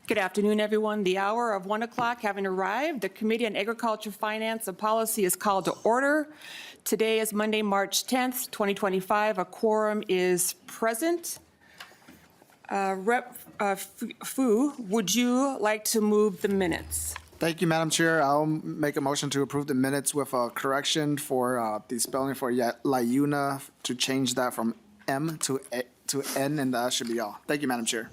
Good afternoon, everyone. The hour of 1 o'clock having arrived, the Committee on Agriculture, Finance, and Policy is called to order. Today is Monday, March 10th, 2025. A quorum is present. Rep. Fu, would you like to move the minutes? Thank you, Madam Chair. I'll make a motion to approve the minutes with a correction for the spelling for Layuna, to change that from M to N, and that should be all. Thank you, Madam Chair.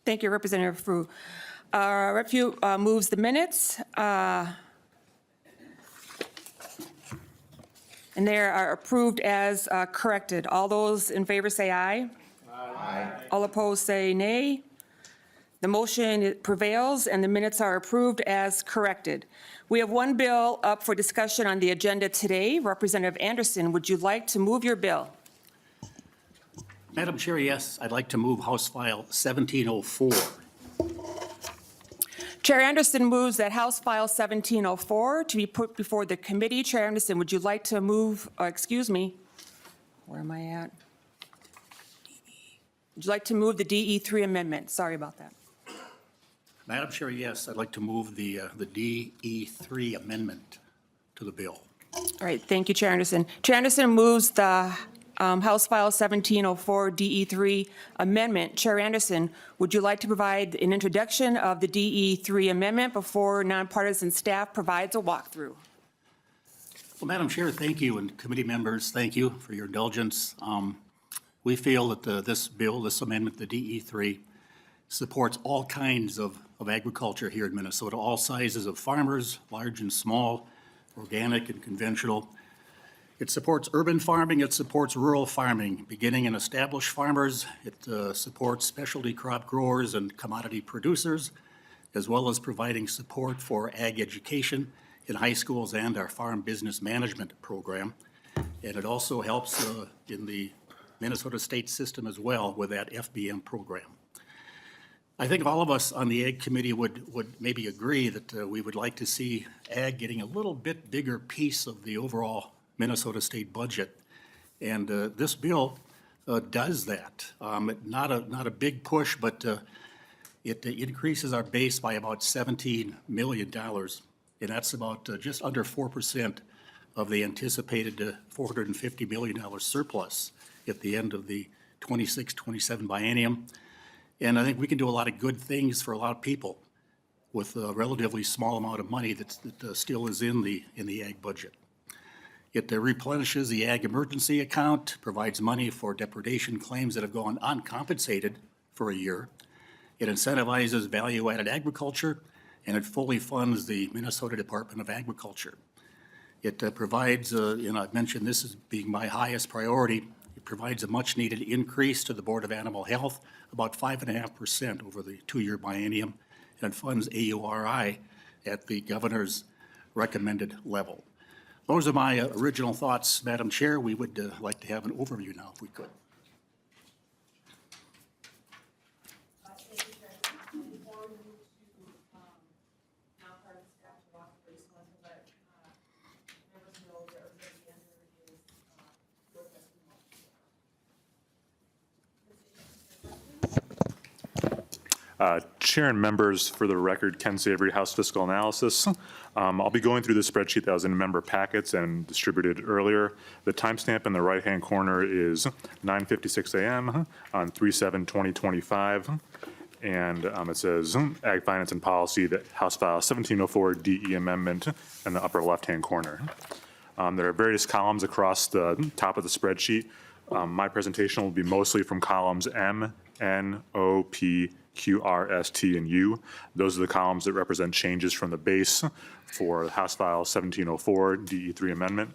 Thank you, Representative Fu. Rep. Fu moves the minutes, and they are approved as corrected. All those in favor say aye. Aye. All opposed say nay. The motion prevails, and the minutes are approved as corrected. We have one bill up for discussion on the agenda today. Representative Anderson, would you like to move your bill? Madam Chair, yes, I'd like to move House File 1704. Chair Anderson moves that House File 1704 to be put before the committee. Chair Anderson, would you like to move, where am I at? Would you like to move the DE3 amendment? Sorry about that. Madam Chair, yes, I'd like to move the DE3 amendment to the bill. All right, thank you, Chair Anderson. Chair Anderson moves the House File 1704 DE3 amendment. Chair Anderson, would you like to provide an introduction of the DE3 amendment before nonpartisan staff provides a walkthrough? Well, Madam Chair, thank you, and committee members, thank you for your indulgence. We feel that this amendment, the DE3, supports all kinds of agriculture here in Minnesota, all sizes of farmers, large and small, organic and conventional. It supports urban farming, it supports rural farming, beginning and established farmers. It supports specialty crop growers and commodity producers, as well as providing support for ag education in high schools and our farm business management program. And it also helps in the Minnesota state system as well with that FBM program. I think all of us on the Ag Committee would maybe agree that we would like to see ag getting a little bit bigger piece of the overall Minnesota state budget. And this bill does that. Not a big push, but it increases our base by about $17 million. And that's about just under 4% of the anticipated $450 million surplus at the end of the 26-27 biennium. And I think we can do a lot of good things for a lot of people with a relatively small amount of money that still is in the ag budget. It replenishes the ag emergency account, provides money for depredation claims that have gone uncompensated for a year. It incentivizes value-added agriculture, and it fully funds the Minnesota Department of Agriculture. It provides, and I've mentioned this as being my highest priority, it provides a much-needed increase to the Board of Animal Health, about 5.5% over the two-year biennium, and funds AURI at the governor's recommended level. Those are my original thoughts, Madam Chair. We would like to have an overview now, if we could. Chair and members, for the record, Ken Savory, House Fiscal Analysis. I'll be going through the spreadsheet that was in member packets and distributed earlier. The timestamp in the right-hand corner is 9:56 a.m. on 3/7/2025. And it says Ag Finance and Policy, the House File 1704 DE Amendment in the upper left-hand corner. There are various columns across the top of the spreadsheet. My presentation will be mostly from columns M, N, O, P, Q, R, S, T, and U. Those are the columns that represent changes from the base for House File 1704 DE3 amendment.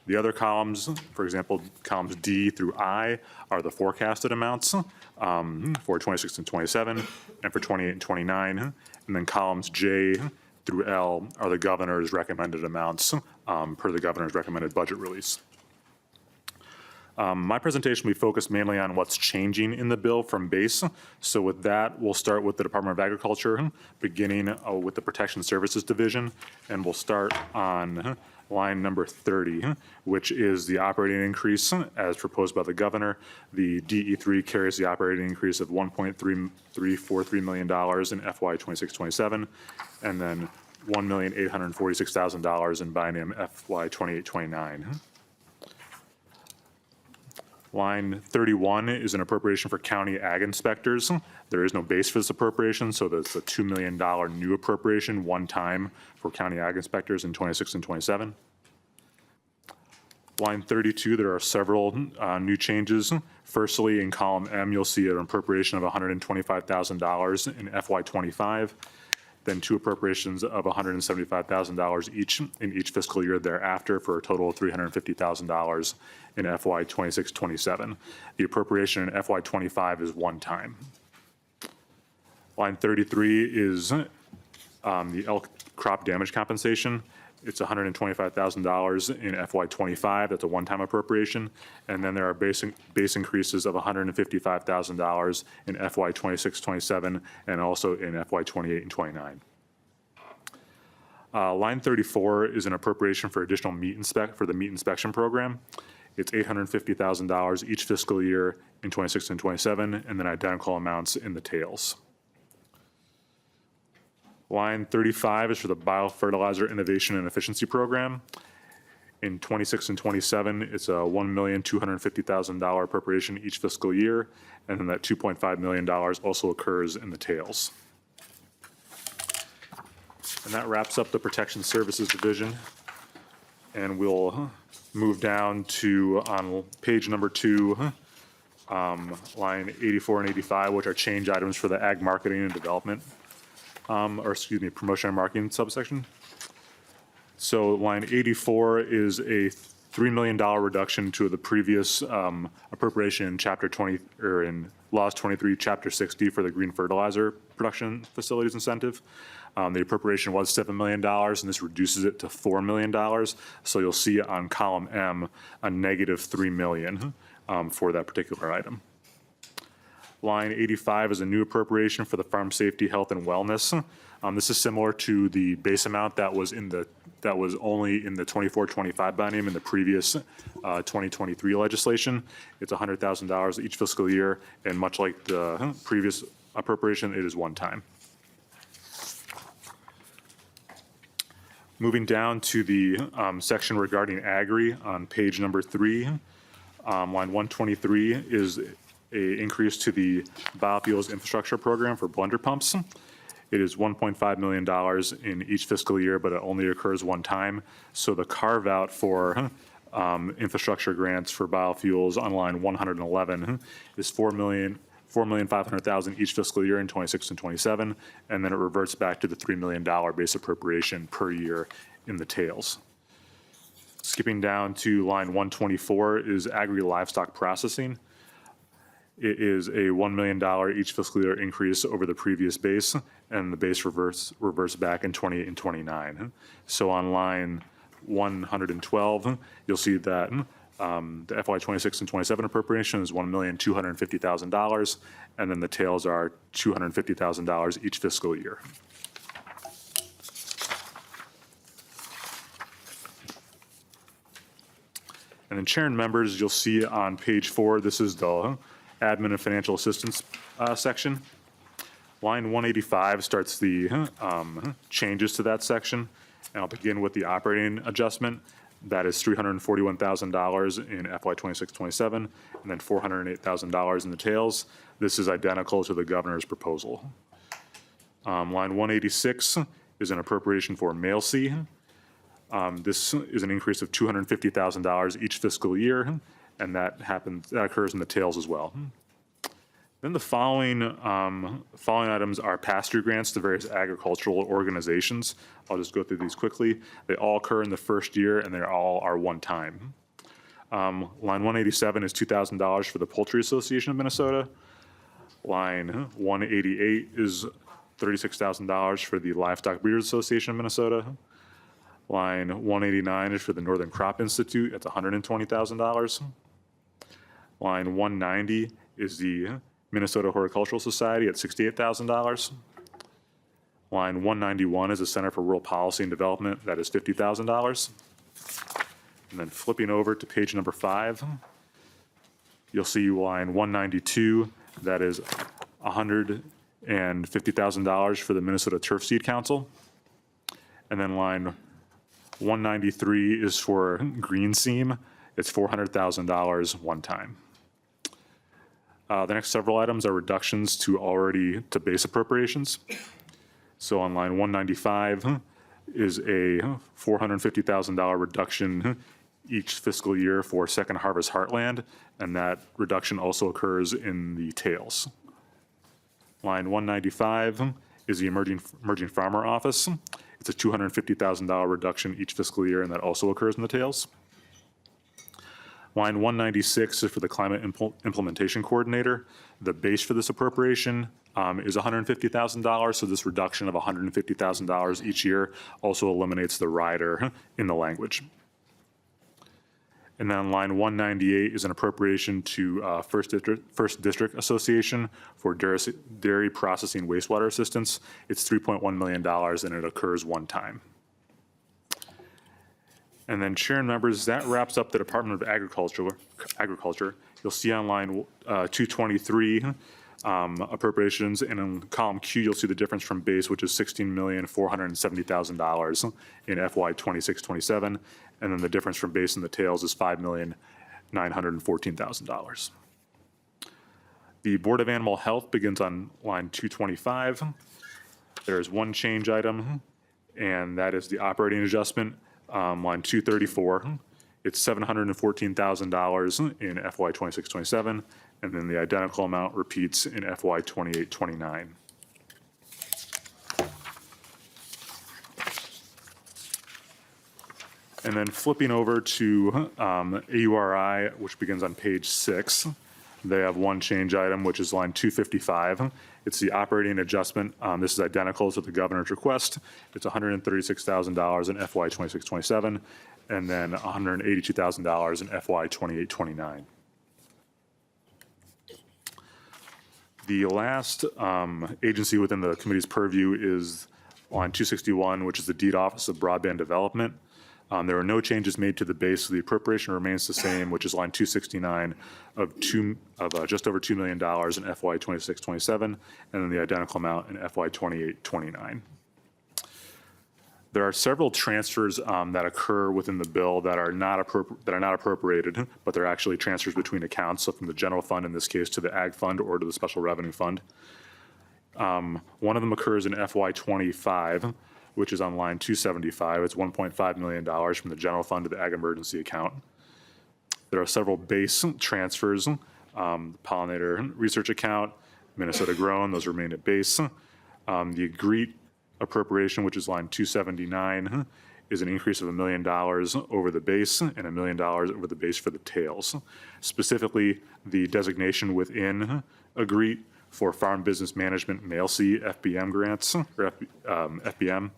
The other columns, for example, columns D through I, are the forecasted amounts for 26 and 27, and for 28 and 29. And then columns J through L are the governor's recommended amounts per the governor's recommended budget release. My presentation will be focused mainly on what's changing in the bill from base. So with that, we'll start with the Department of Agriculture, beginning with the Protection Services Division, and we'll start on line number 30, which is the operating increase as proposed by the governor. The DE3 carries the operating increase of $1.343 million in FY 26-27, and then $1,846,000 in biennium FY 28-29. Line 31 is an appropriation for county ag inspectors. There is no base for this appropriation, so that's a $2 million new appropriation, one time for county ag inspectors in 26 and 27. Line 32, there are several new changes. Firstly, in column M, you'll see an appropriation of $125,000 in FY 25. Then two appropriations of $175,000 each in each fiscal year thereafter, for a total of $350,000 in FY 26-27. The appropriation in FY 25 is one time. Line 33 is the elk crop damage compensation. It's $125,000 in FY 25. That's a one-time appropriation. And then there are base increases of $155,000 in FY 26-27 and also in FY 28 and 29. Line 34 is an appropriation for additional for the meat inspection program. It's $850,000 each fiscal year in 26 and 27, and then identical amounts in the tails. Line 35 is for the Biofertilizer Innovation and Efficiency Program. In 26 and 27, it's a $1,250,000 appropriation each fiscal year, and then that $2.5 million also occurs in the tails. And that wraps up the Protection Services Division. And we'll move down to, on page number 2, line 84 and 85, which are change items for the Ag Marketing and Development. Promotion and marketing subsection. So line 84 is a $3 million reduction to the previous appropriation in Chapter 20, or in Laws 23, Chapter 60 for the green fertilizer production facilities incentive. The appropriation was $7 million, and this reduces it to $4 million. So you'll see on column M a negative $3 million for that particular item. Line 85 is a new appropriation for the farm safety, health, and wellness. This is similar to the base amount that was only in the 24-25 biennium in the previous 2023 legislation. It's $100,000 each fiscal year, and much like the previous appropriation, it is one time. Moving down to the section regarding Agri on page number 3, line 123 is an increase to the biofuels infrastructure program for blender pumps. It is $1.5 million in each fiscal year, but it only occurs one time. So the carve out for infrastructure grants for biofuels on line 111 is $4,500,000 each fiscal year in 26 and 27, and then it reverts back to the $3 million base appropriation per year in the tails. Skipping down to line 124 is agri-livestock processing. It is a $1 million each fiscal year increase over the previous base, and the base reverts back in 28 and 29. So on line 112, you'll see that the FY 26 and 27 appropriation is $1,250,000, and then the tails are $250,000 each fiscal year. And then chair and members, you'll see on page 4, this is the admin and financial assistance section. Line 185 starts the changes to that section, and I'll begin with the operating adjustment. That is $341,000 in FY 26-27, and then $408,000 in the tails. This is identical to the governor's proposal. Line 186 is an appropriation for mail C. This is an increase of $250,000 each fiscal year, and that occurs in the tails as well. Then the following items are pass-through grants to various agricultural organizations. I'll just go through these quickly. They all occur in the first year, and they all are one time. Line 187 is $2,000 for the Poultry Association of Minnesota. Line 188 is $36,000 for the Livestock Breeders Association of Minnesota. Line 189 is for the Northern Crop Institute. That's $120,000. Line 190 is the Minnesota Horticultural Society at $68,000. Line 191 is the Center for Rural Policy and Development, that is $50,000. And then flipping over to page number 5, you'll see line 192, that is $150,000 for the Minnesota Turf Seed Council. And then line 193 is for Green Seam. It's $400,000 one time. The next several items are reductions to base appropriations. So on line 195 is a $450,000 reduction each fiscal year for Second Harvest Heartland, and that reduction also occurs in the tails. Line 195 is the Emerging Farmer Office. It's a $250,000 reduction each fiscal year, and that also occurs in the tails. Line 196 is for the Climate Implementation Coordinator. The base for this appropriation is $150,000, so this reduction of $150,000 each year also eliminates the rider in the language. And then line 198 is an appropriation to First District Association for dairy processing wastewater assistance. It's $3.1 million, and it occurs one time. And then, Chair and members, that wraps up the Department of Agriculture. You'll see on line 223 appropriations, and in column Q, you'll see the difference from base, which is $16,470,000 in FY 26-27, and then the difference from base in the tails is $5,914,000. The Board of Animal Health begins on line 225. There's one change item, and that is the operating adjustment. Line 234, it's $714,000 in FY 26-27, and then the identical amount repeats in FY 28-29. And then flipping over to AURI, which begins on page 6, they have one change item, which is line 255. It's the operating adjustment. This is identical to the governor's request. It's $136,000 in FY 26-27, and then $182,000 in FY 28-29. The last agency within the committee's purview is line 261, which is the Deed Office of Broadband Development. There are no changes made to the base, so the appropriation remains the same, which is line 269 of just over $2 million in FY 26-27, and then the identical amount in FY 28-29. There are several transfers that occur within the bill that are not appropriated, but they're actually transfers between accounts, so from the general fund in this case to the ag fund or to the special revenue fund. One of them occurs in FY 25, which is on line 275. It's $1.5 million from the general fund to the ag emergency account. There are several base transfers, pollinator research account, Minnesota grown, those remain at base. The GREET appropriation, which is line 279, is an increase of $1 million over the base and $1 million over the base for the tails. Specifically, the designation within a GREET for Farm Business Management MAIL-C FBM grants, or FBM,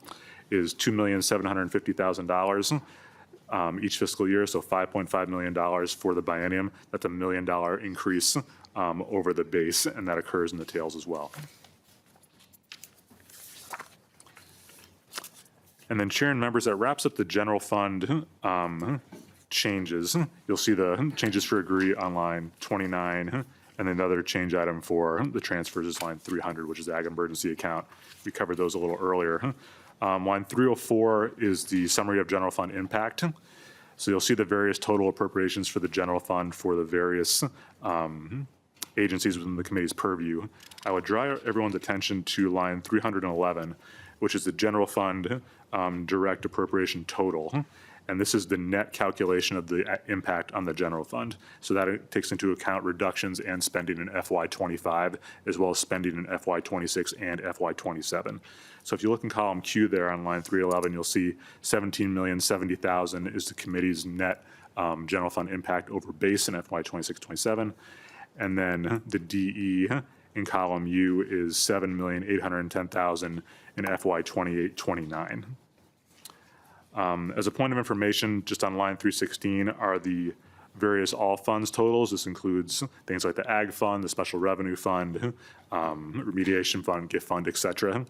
is $2,750,000 each fiscal year, so $5.5 million for the biennium. That's $1 million increase over the base, and that occurs in the tails as well. And then, Chair and members, that wraps up the general fund changes. You'll see the changes for agree on line 29, and another change item for the transfers is line 300, which is the ag emergency account. We covered those a little earlier. Line 304 is the summary of general fund impact. So you'll see the various total appropriations for the general fund for the various agencies within the committee's purview. I would draw everyone's attention to line 311, which is the general fund direct appropriation total. And this is the net calculation of the impact on the general fund. So that takes into account reductions and spending in FY 25, as well as spending in FY 26 and FY 27. So if you look in column Q there on line 311, you'll see $17,070,000 is the committee's net general fund impact over base in FY 26-27. And then the DE in column U is $7,810,000 in FY 28-29. As a point of information, just on line 316 are the various all funds totals. This includes things like the ag fund, the special revenue fund, remediation fund, gift fund, et cetera.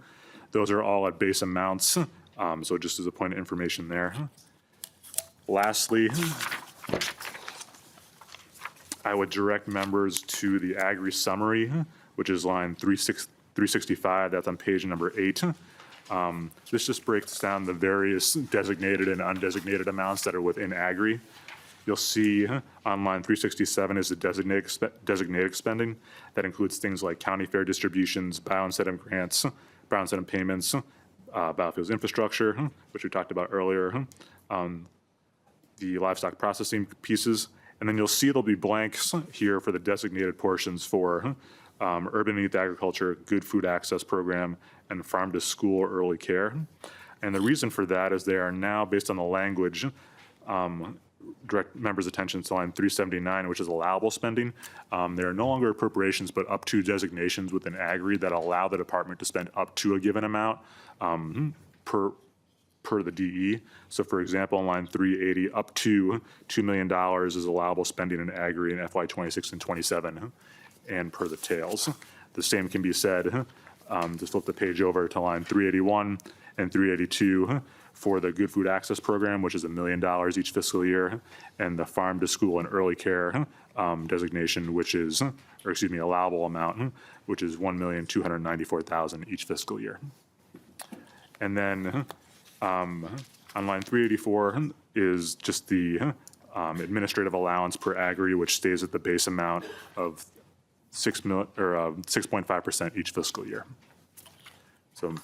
Those are all at base amounts, so just as a point of information there. Lastly, I would direct members to the Agri summary, which is line 365, that's on page number 8. This just breaks down the various designated and undesignated amounts that are within Agri. You'll see on line 367 is the designated spending. That includes things like county fair distributions, bioincentive grants, bioincentive payments, biofuels infrastructure, which we talked about earlier, the livestock processing pieces. And then you'll see there'll be blanks here for the designated portions for urban youth agriculture, good food access program, and farm to school early care. And the reason for that is they are now, based on the language, direct members' attention to line 379, which is allowable spending. They are no longer appropriations, but up to designations within Agri that allow the department to spend up to a given amount per the DE. So for example, on line 380, up to $2 million is allowable spending in Agri in FY 26 and 27, and per the tails. The same can be said, just flip the page over to line 381 and 382 for the Good Food Access Program, which is $1 million each fiscal year, and the Farm to School and Early Care designation, which is, or excuse me, allowable amount, which is $1,294,000 each fiscal year. And then on line 384 is just the administrative allowance per Agri, which stays at the base amount of 6.5% each fiscal year. So,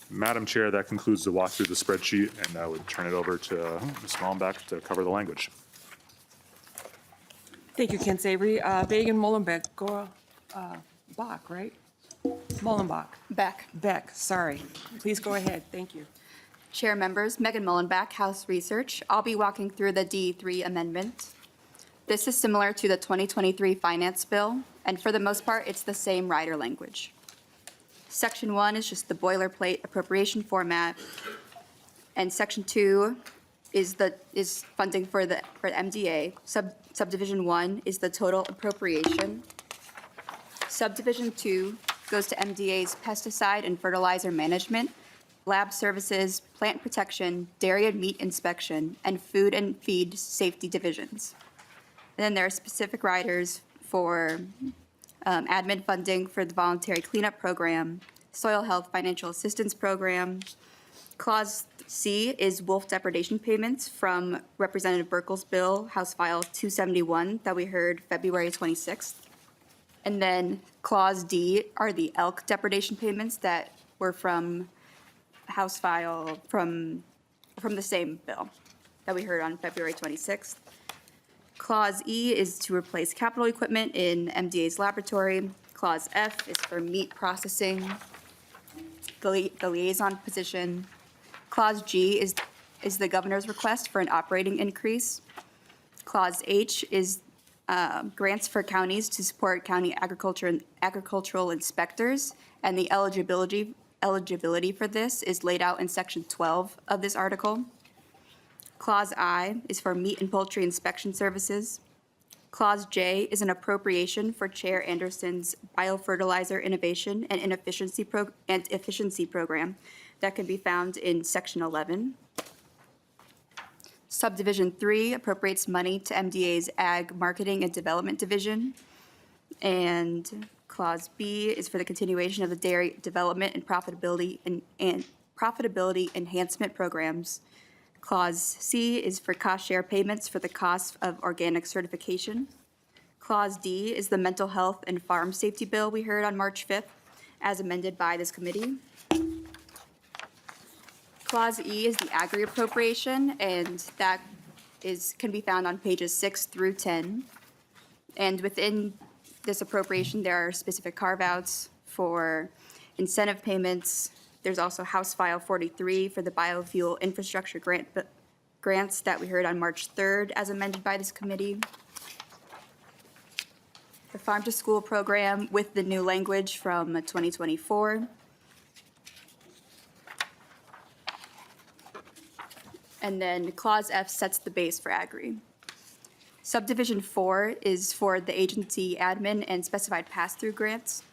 Madam Chair, that concludes the walk through the spreadsheet, and I would turn it over to Ms. Mullenbeck to cover the language. Thank you, Ken Savory. Megan Mullenbeck, Bach, right? Mullenbach. Beck, sorry. Please go ahead. Thank you. Chair members, Megan Mullenbach, House Research. I'll be walking through the D3 amendment. This is similar to the 2023 finance bill, and for the most part, it's the same rider language. Section 1 is just the boilerplate appropriation format, and Section 2 is funding for MDA. Subdivision 1 is the total appropriation. Subdivision 2 goes to MDA's pesticide and fertilizer management, lab services, plant protection, dairy and meat inspection, and food and feed safety divisions. And then there are specific riders for admin funding for the voluntary cleanup program, soil health financial assistance program. Clause C is wolf depredation payments from Representative Burkle's bill, House File 271, that we heard February 26th. And then Clause D are the elk depredation payments that were from House File from the same bill that we heard on February 26th. Clause E is to replace capital equipment in MDA's laboratory. Clause F is for meat processing, the liaison position. Clause G is the governor's request for an operating increase. Clause H is grants for counties to support county agriculture and agricultural inspectors, and the eligibility for this is laid out in Section 12 of this article. Clause I is for meat and poultry inspection services. Clause J is an appropriation for Chair Anderson's biofertilizer innovation and efficiency program that can be found in Section 11. Subdivision 3 appropriates money to MDA's Ag Marketing and Development Division. And Clause B is for the continuation of the dairy development and profitability enhancement programs. Clause C is for cost share payments for the cost of organic certification. Clause D is the mental health and farm safety bill we heard on March 5th, as amended by this committee. Clause E is the agri appropriation, and that can be found on pages 6 through 10. And within this appropriation, there are specific carve-outs for incentive payments. There's also House File 43 for the biofuel infrastructure grants that we heard on March 3rd, as amended by this committee. The Farm to School program with the new language from 2024. And then Clause F sets the base for Agri. Subdivision 4 is for the agency admin and specified pass-through grants.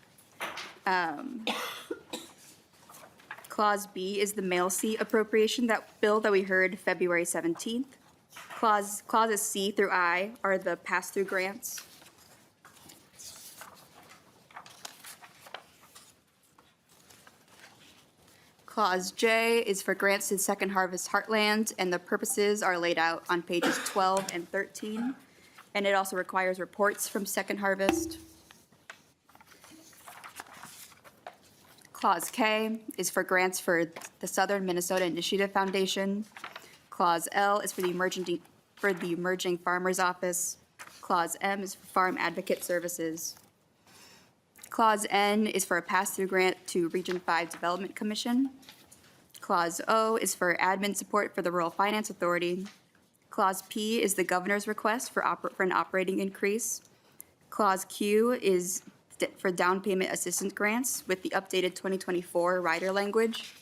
Clause B is the mail seat appropriation bill that we heard February 17th. Clauses C through I are the pass-through grants. Clause J is for grants to Second Harvest Heartland, and the purposes are laid out on pages 12 and 13. And it also requires reports from Second Harvest. Clause K is for grants for the Southern Minnesota Initiative Foundation. Clause L is for the Emerging Farmers Office. Clause M is for Farm Advocate Services. Clause N is for a pass-through grant to Region 5 Development Commission. Clause O is for admin support for the Rural Finance Authority. Clause P is the governor's request for an operating increase. Clause Q is for down payment assistance grants with the updated 2024 rider language.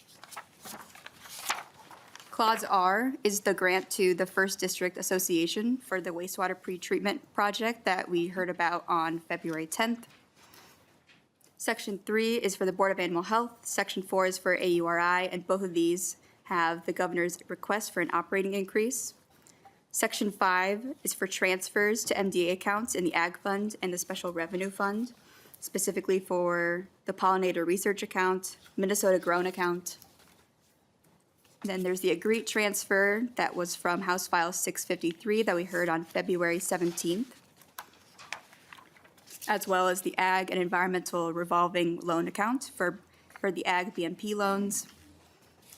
Clause R is the grant to the First District Association for the wastewater pretreatment project that we heard about on February 10th. Section 3 is for the Board of Animal Health. Section 4 is for AURI, and both of these have the governor's request for an operating increase. Section 5 is for transfers to MDA accounts in the Ag Fund and the Special Revenue Fund, specifically for the Pollinator Research Account, Minnesota Grown Account. Then there's the agreed transfer that was from House File 653 that we heard on February 17th, as well as the Ag and Environmental Revolving Loan Account for the Ag BMP loans.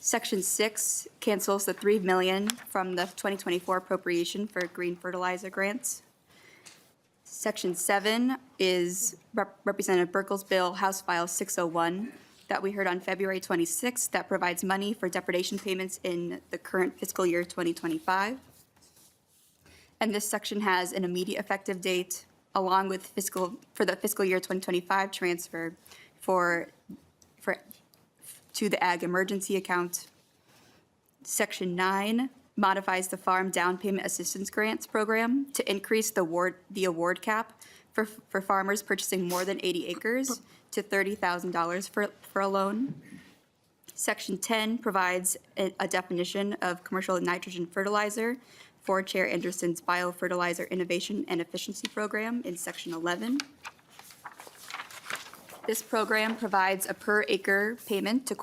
Section 6 cancels the $3 million from the 2024 appropriation for green fertilizer grants. Section 7 is Representative Burkle's bill, House File 601, that we heard on February 26th, that provides money for depredation payments in the current fiscal year 2025. And this section has an immediate effective date, along with for the fiscal year 2025 transfer to the Ag Emergency Account. Section 9 modifies the Farm Down Payment Assistance Grants Program to increase the award cap for farmers purchasing more than 80 acres to $30,000 for a loan. Section 10 provides a definition of commercial nitrogen fertilizer for Chair Anderson's Biofertilizer Innovation and Efficiency Program in Section 11. This program provides a per-acre payment to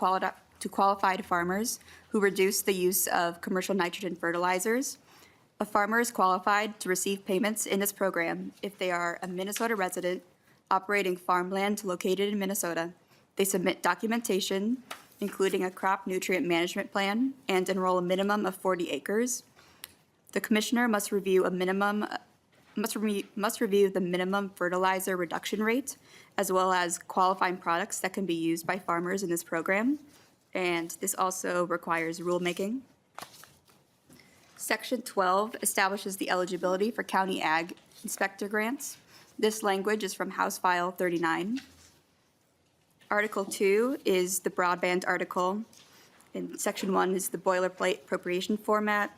qualified farmers who reduce the use of commercial nitrogen fertilizers. A farmer is qualified to receive payments in this program if they are a Minnesota resident operating farmland located in Minnesota. They submit documentation, including a crop nutrient management plan, and enroll a minimum of 40 acres. The commissioner must review the minimum fertilizer reduction rate, as well as qualifying products that can be used by farmers in this program. And this also requires rulemaking. Section 12 establishes the eligibility for county ag inspector grants. This language is from House File 39. Article 2 is the broadband article, and Section 1 is the boilerplate appropriation format.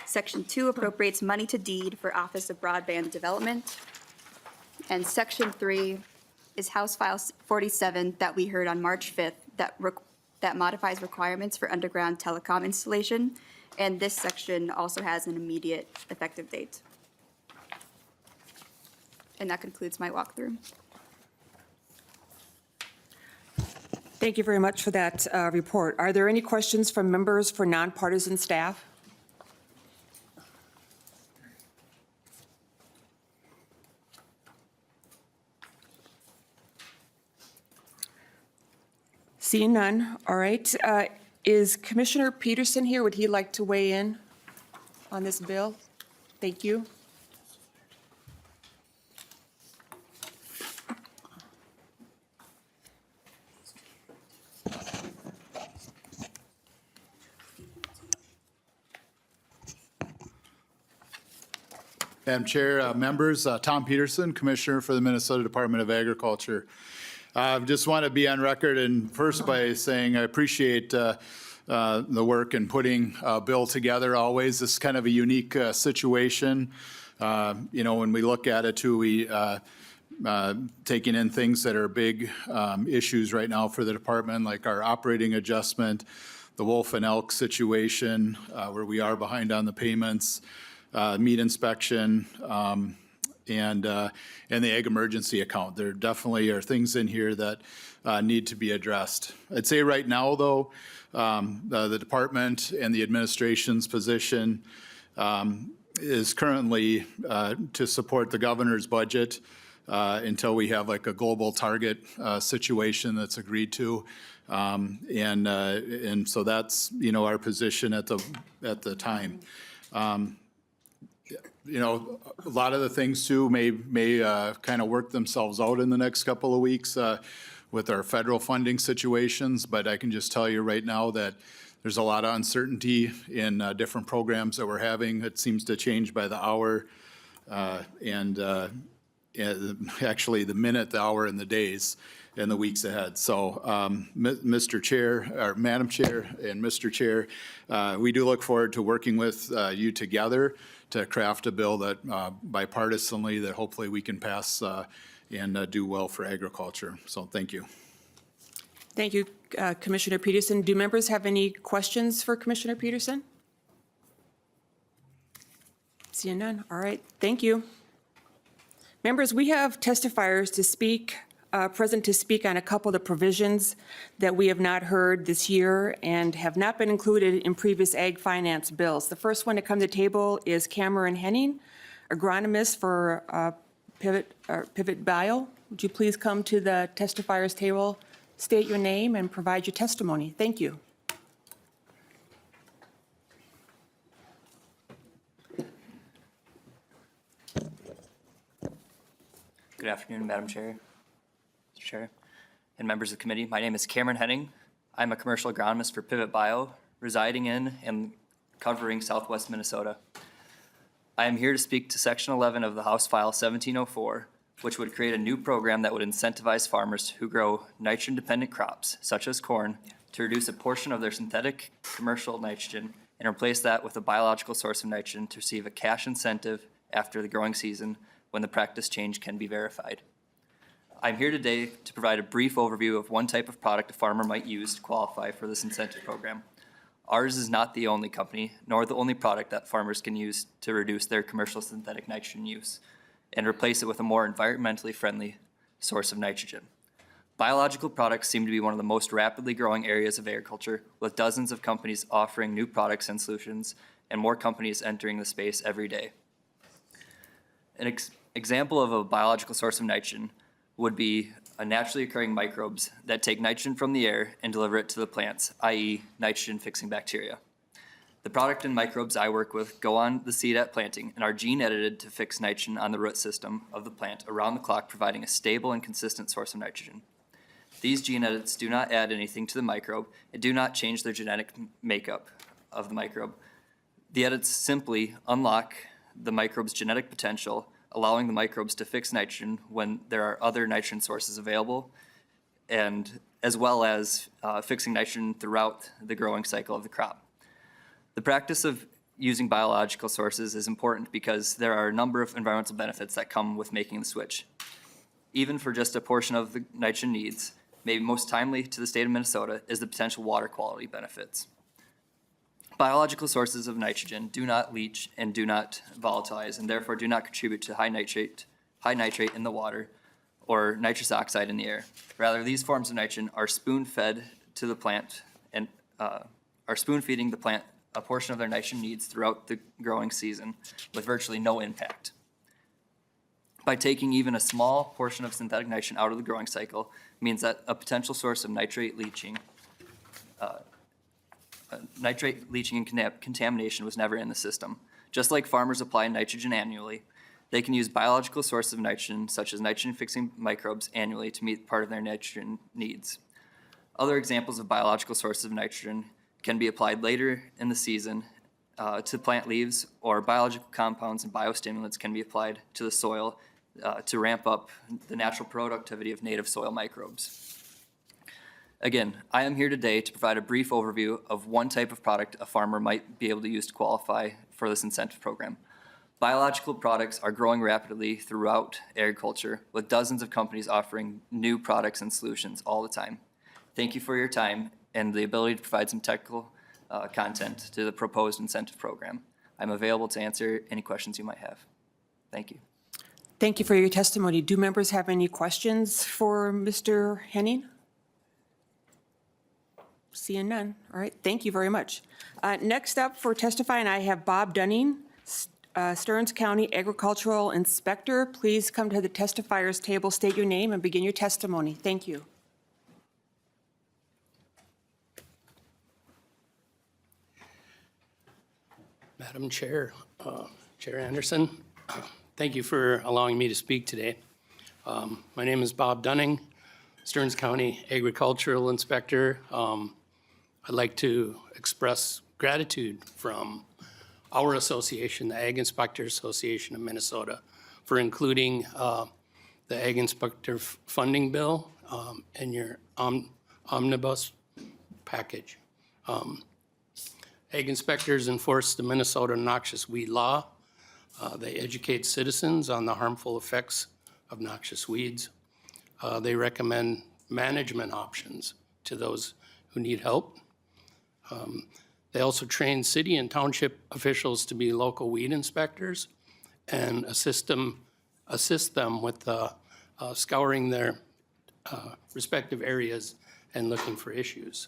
Section 2 appropriates money to deed for Office of Broadband Development. And Section 3 is House File 47 that we heard on March 5th that modifies requirements for underground telecom installation. And this section also has an immediate effective date. And that concludes my walkthrough. Thank you very much for that report. Are there any questions from members for nonpartisan staff? Seeing none, all right. Is Commissioner Peterson here? Would he like to weigh in on this bill? Thank you. Madam Chair, members, Tom Peterson, Commissioner for the Minnesota Department of Agriculture. Just want to be on record and first by saying I appreciate the work in putting a bill together always. This is kind of a unique situation. When we look at it too, we taking in things that are big issues right now for the department, like our operating adjustment, the wolf and elk situation, where we are behind on the payments, meat inspection, and the ag emergency account. There definitely are things in here that need to be addressed. I'd say right now, though, the department and the administration's position is currently to support the governor's budget until we have like a global target situation that's agreed to. And so that's, our position at the time. A lot of the things too may kind of work themselves out in the next couple of weeks with our federal funding situations, but I can just tell you right now that there's a lot of uncertainty in different programs that we're having. It seems to change by the hour, and actually the minute, the hour, and the days in the weeks ahead. So, Mr. Chair, or Madam Chair, and Mr. Chair, we do look forward to working with you together to craft a bill that bipartisanly that hopefully we can pass and do well for agriculture. So, thank you. Thank you, Commissioner Peterson. Do members have any questions for Commissioner Peterson? Seeing none. All right, thank you. Members, we have testifiers to speak, present to speak on a couple of the provisions that we have not heard this year and have not been included in previous ag finance bills. The first one to come to the table is Cameron Henning, agronomist for Pivot Bio. Would you please come to the testifiers table, state your name, and provide your testimony? Thank you. Good afternoon, Madam Chair, Mr. Chair, and members of the committee. My name is Cameron Henning. I'm a commercial agronomist for Pivot Bio, residing in and covering Southwest Minnesota. I am here to speak to Section 11 of the House File 1704, which would create a new program that would incentivize farmers who grow nitrogen-dependent crops, such as corn, to reduce a portion of their synthetic commercial nitrogen and replace that with a biological source of nitrogen to receive a cash incentive after the growing season when the practice change can be verified. I'm here today to provide a brief overview of one type of product a farmer might use to qualify for this incentive program. Ours is not the only company, nor the only product that farmers can use to reduce their commercial synthetic nitrogen use and replace it with a more environmentally friendly source of nitrogen. Biological products seem to be one of the most rapidly growing areas of agriculture, with dozens of companies offering new products and solutions, and more companies entering the space every day. An example of a biological source of nitrogen would be a naturally occurring microbes that take nitrogen from the air and deliver it to the plants, i.e. nitrogen-fixing bacteria. The product and microbes I work with go on the seed at planting and are gene-edited to fix nitrogen on the root system of the plant around the clock, providing a stable and consistent source of nitrogen. These gene edits do not add anything to the microbe and do not change their genetic makeup of the microbe. The edits simply unlock the microbe's genetic potential, allowing the microbes to fix nitrogen when there are other nitrogen sources available, and as well as fixing nitrogen throughout the growing cycle of the crop. The practice of using biological sources is important because there are a number of environmental benefits that come with making the switch. Even for just a portion of the nitrogen needs, maybe most timely to the state of Minnesota is the potential water quality benefits. Biological sources of nitrogen do not leach and do not volatilize, and therefore do not contribute to high nitrate in the water or nitrous oxide in the air. Rather, these forms of nitrogen are spoon-fed to the plant and are spoon-feeding the plant a portion of their nitrogen needs throughout the growing season with virtually no impact. By taking even a small portion of synthetic nitrogen out of the growing cycle means that a potential source of nitrate leaching and contamination was never in the system. Just like farmers apply nitrogen annually, they can use biological sources of nitrogen, such as nitrogen-fixing microbes, annually to meet part of their nitrogen needs. Other examples of biological sources of nitrogen can be applied later in the season to plant leaves, or biological compounds and biostimulants can be applied to the soil to ramp up the natural productivity of native soil microbes. Again, I am here today to provide a brief overview of one type of product a farmer might be able to use to qualify for this incentive program. Biological products are growing rapidly throughout agriculture, with dozens of companies offering new products and solutions all the time. Thank you for your time and the ability to provide some technical content to the proposed incentive program. I'm available to answer any questions you might have. Thank you. Thank you for your testimony. Do members have any questions for Mr. Henning? Seeing none. All right, thank you very much. Next up for testifying, I have Bob Dunning, Stearns County Agricultural Inspector. Please come to the testifiers table, state your name, and begin your testimony. Thank you. Madam Chair, Chair Anderson, thank you for allowing me to speak today. My name is Bob Dunning, Stearns County Agricultural Inspector. I'd like to express gratitude from our association, the Ag Inspector Association of Minnesota, for including the Ag Inspector funding bill in your omnibus package. Ag inspectors enforce the Minnesota noxious weed law. They educate citizens on the harmful effects of noxious weeds. They recommend management options to those who need help. They also train city and township officials to be local weed inspectors and assist them with scouring their respective areas and looking for issues.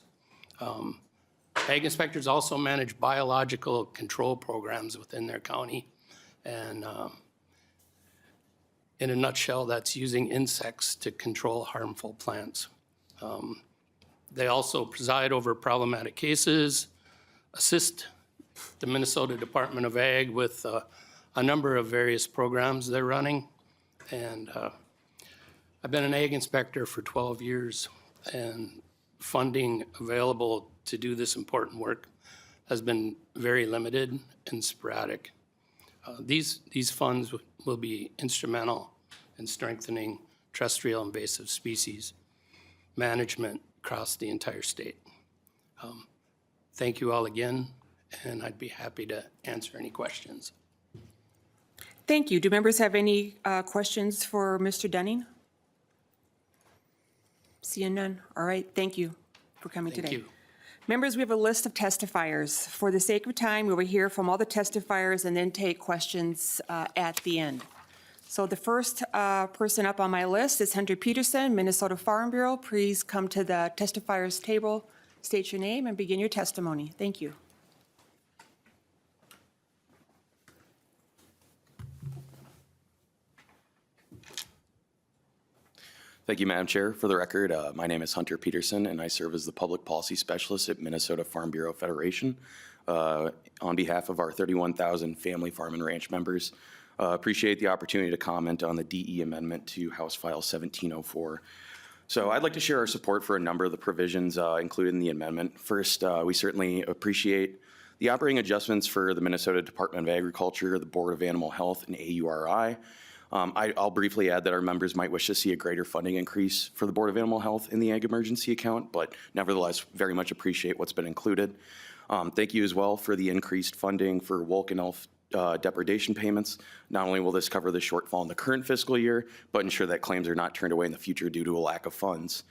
Ag inspectors also manage biological control programs within their county. And in a nutshell, that's using insects to control harmful plants. They also preside over problematic cases, assist the Minnesota Department of Ag with a number of various programs they're running. And I've been an ag inspector for 12 years, and funding available to do this important work has been very limited and sporadic. These funds will be instrumental in strengthening terrestrial invasive species management across the entire state. Thank you all again, and I'd be happy to answer any questions. Thank you. Do members have any questions for Mr. Dunning? Seeing none. All right, thank you for coming today. Thank you. Members, we have a list of testifiers. For the sake of time, we will hear from all the testifiers and then take questions at the end. So the first person up on my list is Hunter Peterson, Minnesota Farm Bureau. Please come to the testifiers table, state your name, and begin your testimony. Thank you. Thank you, Madam Chair. For the record, my name is Hunter Peterson, and I serve as the Public Policy Specialist at Minnesota Farm Bureau Federation. On behalf of our 31,000 family farm and ranch members, appreciate the opportunity to comment on the DE amendment to House File 1704. So I'd like to share our support for a number of the provisions included in the amendment. First, we certainly appreciate the operating adjustments for the Minnesota Department of Agriculture, the Board of Animal Health, and AURI. I'll briefly add that our members might wish to see a greater funding increase for the Board of Animal Health in the Ag Emergency Account, but nevertheless, very much appreciate what's been included. Thank you as well for the increased funding for wolf and elk depredation payments. Not only will this cover the shortfall in the current fiscal year, but ensure that claims are not turned away in the future due to a lack of funds.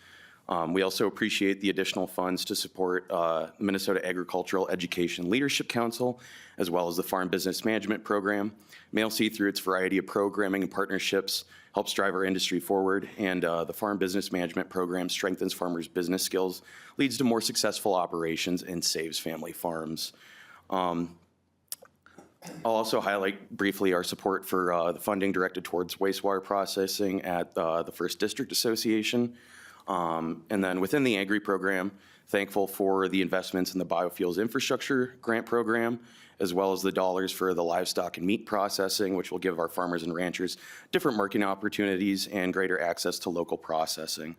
We also appreciate the additional funds to support Minnesota Agricultural Education Leadership Council, as well as the Farm Business Management Program. MALC, through its variety of programming and partnerships, helps drive our industry forward, and the Farm Business Management Program strengthens farmers' business skills, leads to more successful operations, and saves family farms. I'll also highlight briefly our support for the funding directed towards wastewater processing at the First District Association. And then within the Agri program, thankful for the investments in the biofuels infrastructure grant program, as well as the dollars for the livestock and meat processing, which will give our farmers and ranchers different marketing opportunities and greater access to local processing.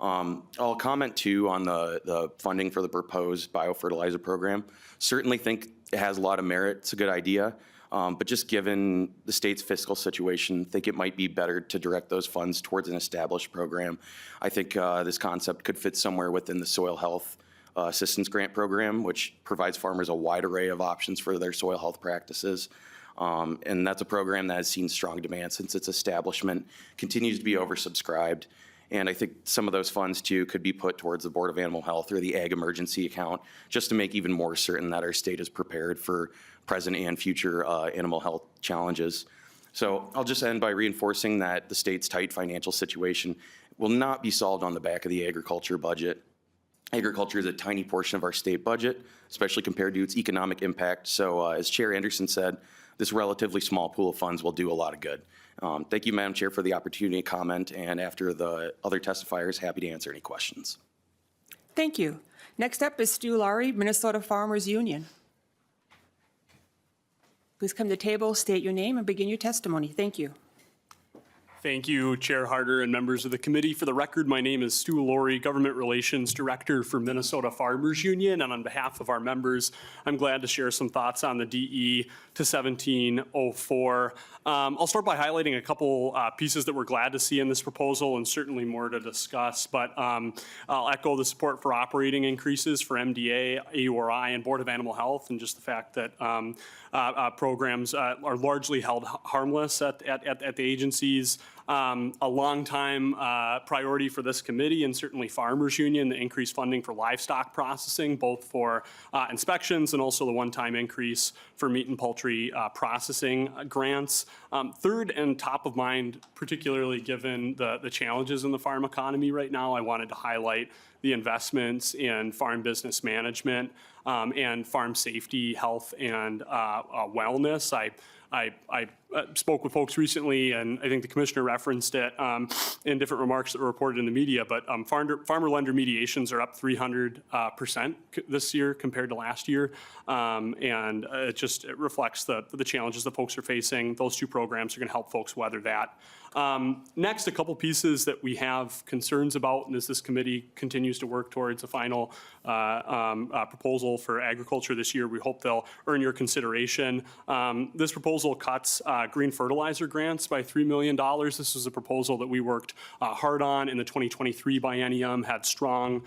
I'll comment too on the funding for the proposed biofertilizer program. Certainly think it has a lot of merit. It's a good idea. But just given the state's fiscal situation, I think it might be better to direct those funds towards an established program. I think this concept could fit somewhere within the Soil Health Assistance Grant Program, which provides farmers a wide array of options for their soil health practices. And that's a program that has seen strong demand since its establishment, continues to be oversubscribed. And I think some of those funds too could be put towards the Board of Animal Health or the Ag Emergency Account, just to make even more certain that our state is prepared for present and future animal health challenges. So I'll just end by reinforcing that the state's tight financial situation will not be solved on the back of the agriculture budget. Agriculture is a tiny portion of our state budget, especially compared to its economic impact. So as Chair Anderson said, this relatively small pool of funds will do a lot of good. Thank you, Madam Chair, for the opportunity to comment, and after the other testifiers, happy to answer any questions. Thank you. Next up is Stu Laurie, Minnesota Farmers Union. Please come to the table, state your name, and begin your testimony. Thank you. Thank you, Chair Harder and members of the committee. For the record, my name is Stu Laurie, Government Relations Director for Minnesota Farmers Union, and on behalf of our members, I'm glad to share some thoughts on the DE to 1704. I'll start by highlighting a couple pieces that we're glad to see in this proposal, and certainly more to discuss, but I'll echo the support for operating increases for MDA, AURI, and Board of Animal Health, and just the fact that programs are largely held harmless at the agencies. A long-time priority for this committee and certainly Farmers Union, the increased funding for livestock processing, both for inspections and also the one-time increase for meat and poultry processing grants. Third and top of mind, particularly given the challenges in the farm economy right now, I wanted to highlight the investments in farm business management and farm safety, health, and wellness. I spoke with folks recently, and I think the commissioner referenced it in different remarks that were reported in the media, but farmer lender mediations are up 300% this year compared to last year. And it reflects the challenges that folks are facing. Those two programs are going to help folks weather that. Next, a couple pieces that we have concerns about, and as this committee continues to work towards a final proposal for agriculture this year, we hope they'll earn your consideration. This proposal cuts green fertilizer grants by $3 million. This is a proposal that we worked hard on in the 2023 biennium, had strong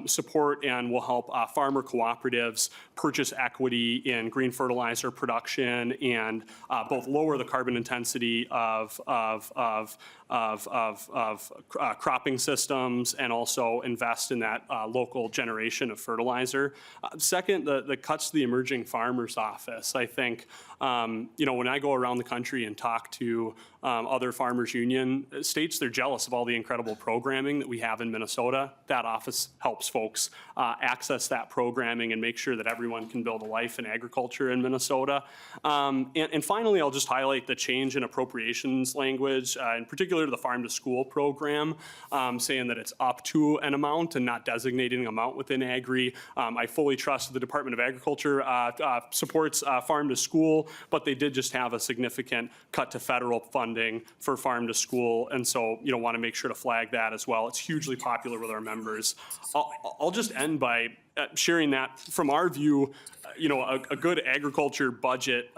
support, and will help farmer cooperatives purchase equity in green fertilizer production and both lower the carbon intensity of cropping systems and also invest in that local generation of fertilizer. Second, the cuts to the Emerging Farmers Office. I think, when I go around the country and talk to other farmers union states, they're jealous of all the incredible programming that we have in Minnesota. That office helps folks access that programming and make sure that everyone can build a life in agriculture in Minnesota. And finally, I'll just highlight the change in appropriations language, in particular to the Farm to School program, saying that it's up to an amount and not designating an amount within Agri. I fully trust the Department of Agriculture supports Farm to School, but they did just have a significant cut to federal funding for Farm to School, and so want to make sure to flag that as well. It's hugely popular with our members. I'll just end by sharing that from our view, a good agriculture budget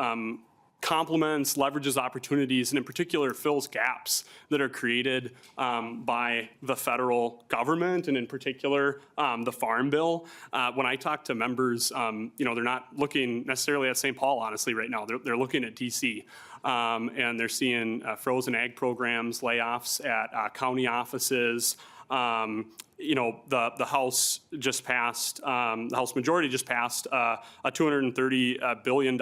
complements, leverages opportunities, and in particular fills gaps that are created by the federal government and in particular the Farm Bill. When I talk to members, they're not looking necessarily at St. Paul, honestly, right now. They're looking at DC. And they're seeing frozen ag programs, layoffs at county offices. The House just passed, the House majority just passed a $230 billion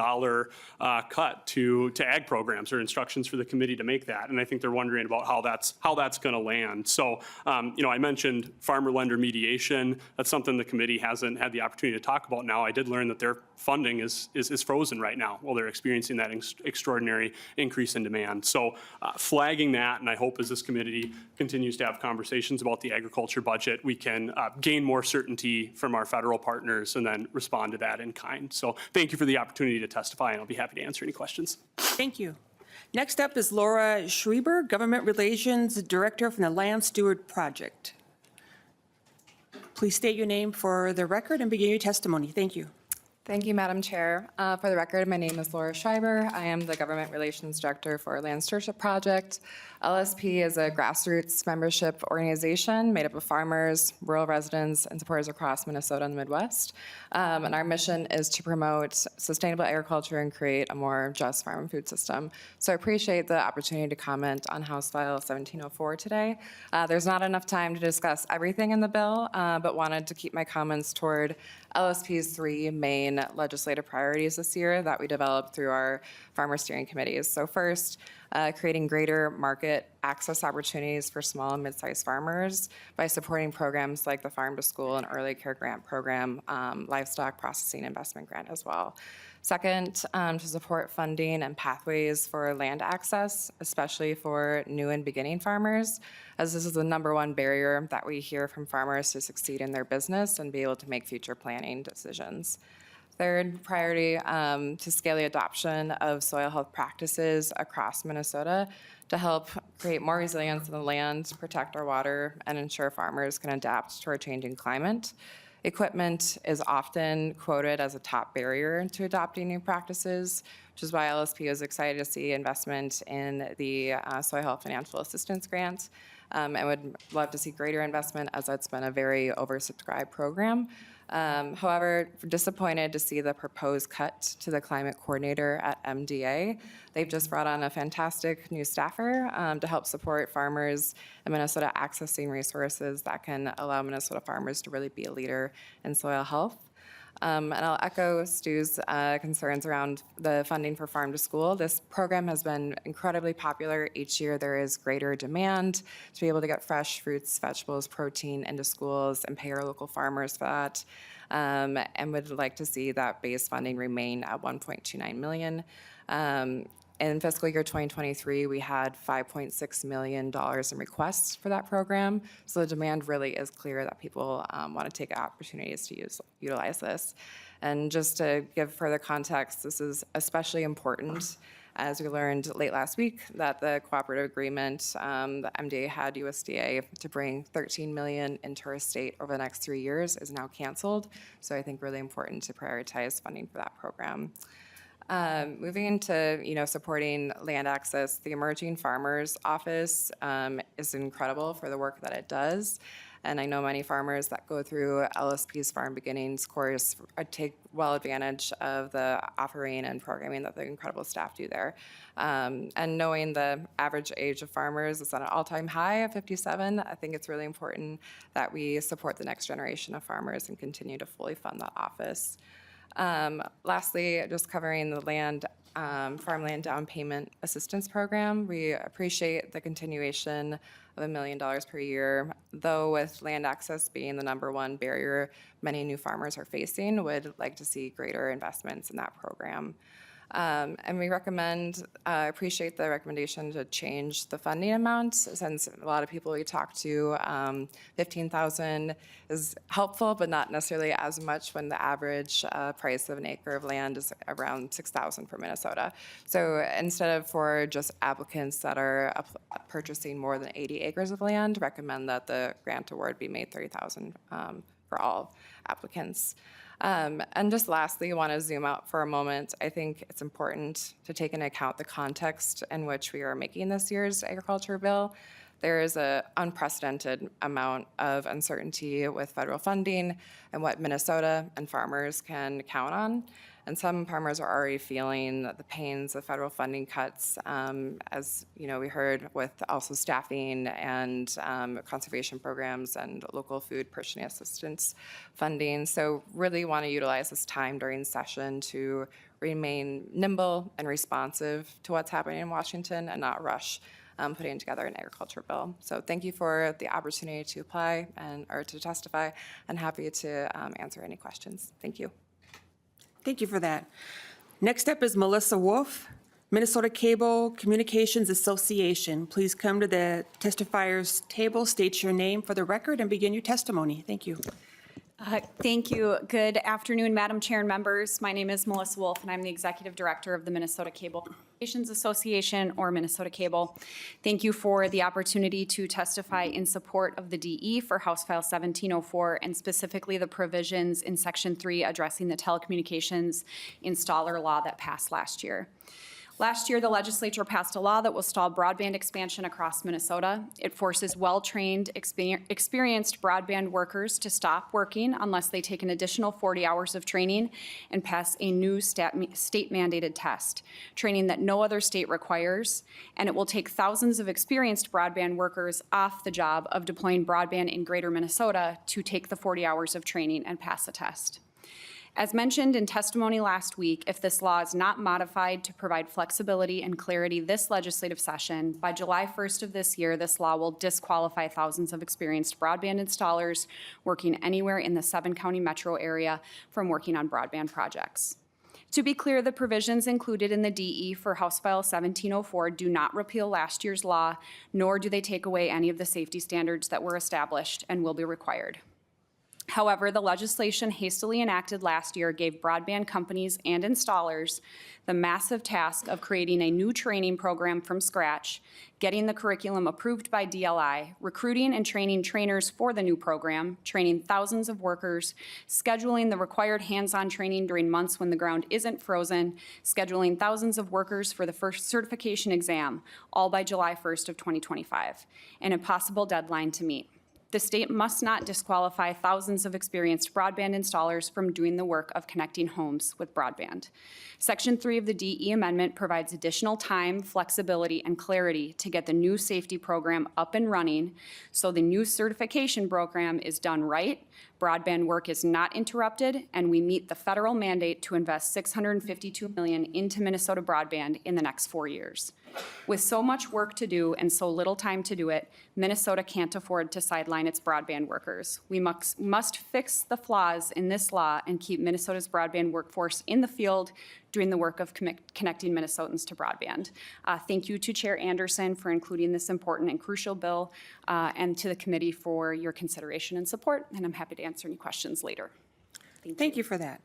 cut to ag programs, or instructions for the committee to make that. And I think they're wondering about how that's going to land. So, I mentioned farmer lender mediation. That's something the committee hasn't had the opportunity to talk about now. I did learn that their funding is frozen right now while they're experiencing that extraordinary increase in demand. So flagging that, and I hope as this committee continues to have conversations about the agriculture budget, we can gain more certainty from our federal partners and then respond to that in kind. So thank you for the opportunity to testify, and I'll be happy to answer any questions. Thank you. Next up is Laura Schreiber, Government Relations Director from the Land Steward Project. Please state your name for the record and begin your testimony. Thank you. Thank you, Madam Chair. For the record, my name is Laura Schreiber. I am the Government Relations Director for Land Stewardship Project. LSP is a grassroots membership organization made up of farmers, rural residents, and supporters across Minnesota and the Midwest. And our mission is to promote sustainable agriculture and create a more just farm and food system. So I appreciate the opportunity to comment on House File 1704 today. There's not enough time to discuss everything in the bill, but wanted to keep my comments toward LSP's three main legislative priorities this year that we developed through our farmer steering committees. So first, creating greater market access opportunities for small and mid-sized farmers by supporting programs like the Farm to School and Early Care Grant Program, Livestock Processing Investment Grant as well. Second, to support funding and pathways for land access, especially for new and beginning farmers, as this is the #1 barrier that we hear from farmers to succeed in their business and be able to make future planning decisions. Third priority, to scale the adoption of soil health practices across Minnesota to help create more resilience in the land, protect our water, and ensure farmers can adapt to our changing climate. Equipment is often quoted as a top barrier to adopting new practices, which is why LSP is excited to see investment in the Soil Health Financial Assistance Grant, and would love to see greater investment as that's been a very oversubscribed program. However, disappointed to see the proposed cut to the climate coordinator at MDA. They've just brought on a fantastic new staffer to help support farmers in Minnesota accessing resources that can allow Minnesota farmers to really be a leader in soil health. And I'll echo Stu's concerns around the funding for Farm to School. This program has been incredibly popular. Each year there is greater demand to be able to get fresh fruits, vegetables, protein into schools and pay our local farmers for that. And would like to see that base funding remain at $1.29 million. In fiscal year 2023, we had $5.6 million in requests for that program. So the demand really is clear that people want to take opportunities to utilize this. And just to give further context, this is especially important as we learned late last week that the cooperative agreement the MDA had USDA to bring $13 million into our state over the next 3 years is now canceled. So I think really important to prioritize funding for that program. Moving into, supporting land access, the Emerging Farmers Office is incredible for the work that it does. And I know many farmers that go through LSP's Farm Beginnings course take well advantage of the offering and programming that the incredible staff do there. And knowing the average age of farmers is at an all-time high of 57, I think it's really important that we support the next generation of farmers and continue to fully fund that office. Lastly, just covering the farmland down payment assistance program. We appreciate the continuation of $1 million per year, though with land access being the #1 barrier many new farmers are facing, would like to see greater investments in that program. And we appreciate the recommendation to change the funding amount, since a lot of people we talk to, $15,000 is helpful, but not necessarily as much when the average price of an acre of land is around $6,000 for Minnesota. So instead of for just applicants that are purchasing more than 80 acres of land, recommend that the grant award be made $30,000 for all applicants. And just lastly, I want to zoom out for a moment. I think it's important to take into account the context in which we are making this year's agriculture bill. There is an unprecedented amount of uncertainty with federal funding and what Minnesota and farmers can count on. And some farmers are already feeling the pains of federal funding cuts, as we heard, with also staffing and conservation programs and local food purchasing assistance funding. So really want to utilize this time during session to remain nimble and responsive to what's happening in Washington and not rush putting together an agriculture bill. So thank you for the opportunity to apply or to testify, and happy to answer any questions. Thank you. Thank you for that. Next up is Melissa Wolf, Minnesota Cable Communications Association. Please come to the testifier's table, state your name for the record, and begin your testimony. Thank you. Thank you. Good afternoon, Madam Chair and members. My name is Melissa Wolf, and I'm the Executive Director of the Minnesota Cable Communications Association, or Minnesota Cable. Thank you for the opportunity to testify in support of the DE for House File 1704, and specifically the provisions in Section 3 addressing the telecommunications installer law that passed last year. Last year, the legislature passed a law that will stall broadband expansion across Minnesota. It forces well-trained, experienced broadband workers to stop working unless they take an additional 40 hours of training and pass a new state-mandated test, training that no other state requires, and it will take thousands of experienced broadband workers off the job of deploying broadband in greater Minnesota to take the 40 hours of training and pass a test. As mentioned in testimony last week, if this law is not modified to provide flexibility and clarity this legislative session, by July 1st of this year, this law will disqualify thousands of experienced broadband installers working anywhere in the 7-county metro area from working on broadband projects. To be clear, the provisions included in the DE for House File 1704 do not repeal last year's law, nor do they take away any of the safety standards that were established and will be required. However, the legislation hastily enacted last year gave broadband companies and installers the massive task of creating a new training program from scratch, getting the curriculum approved by DLI, recruiting and training trainers for the new program, training thousands of workers, scheduling the required hands-on training during months when the ground isn't frozen, scheduling thousands of workers for the first certification exam, all by July 1st of 2025, an impossible deadline to meet. The state must not disqualify thousands of experienced broadband installers from doing the work of connecting homes with broadband. Section 3 of the DE amendment provides additional time, flexibility, and clarity to get the new safety program up and running, so the new certification program is done right, broadband work is not interrupted, and we meet the federal mandate to invest $652 million into Minnesota broadband in the next 4 years. With so much work to do and so little time to do it, Minnesota can't afford to sideline its broadband workers. We must fix the flaws in this law and keep Minnesota's broadband workforce in the field doing the work of connecting Minnesotans to broadband. Thank you to Chair Anderson for including this important and crucial bill, and to the committee for your consideration and support, and I'm happy to answer any questions later. Thank you for that.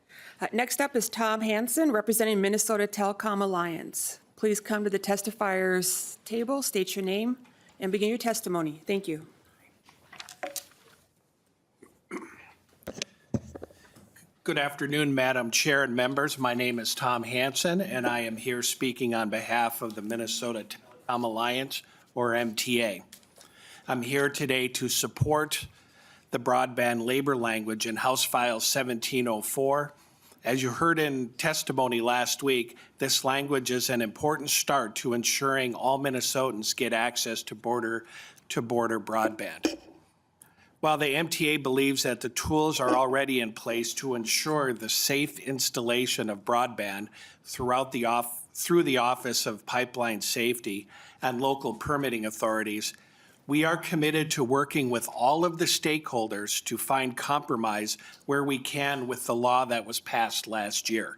Next up is Tom Hansen, representing Minnesota Telecom Alliance. Please come to the testifiers table, state your name, and begin your testimony. Thank you. Good afternoon, Madam Chair and members. My name is Tom Hansen, and I am here speaking on behalf of the Minnesota Telecom Alliance, or MTA. I'm here today to support the broadband labor language in House File 1704. As you heard in testimony last week, this language is an important start to ensuring all Minnesotans get access to border-to-border broadband. While the MTA believes that the tools are already in place to ensure the safe installation of broadband through the Office of Pipeline Safety and local permitting authorities, we are committed to working with all of the stakeholders to find compromise where we can with the law that was passed last year.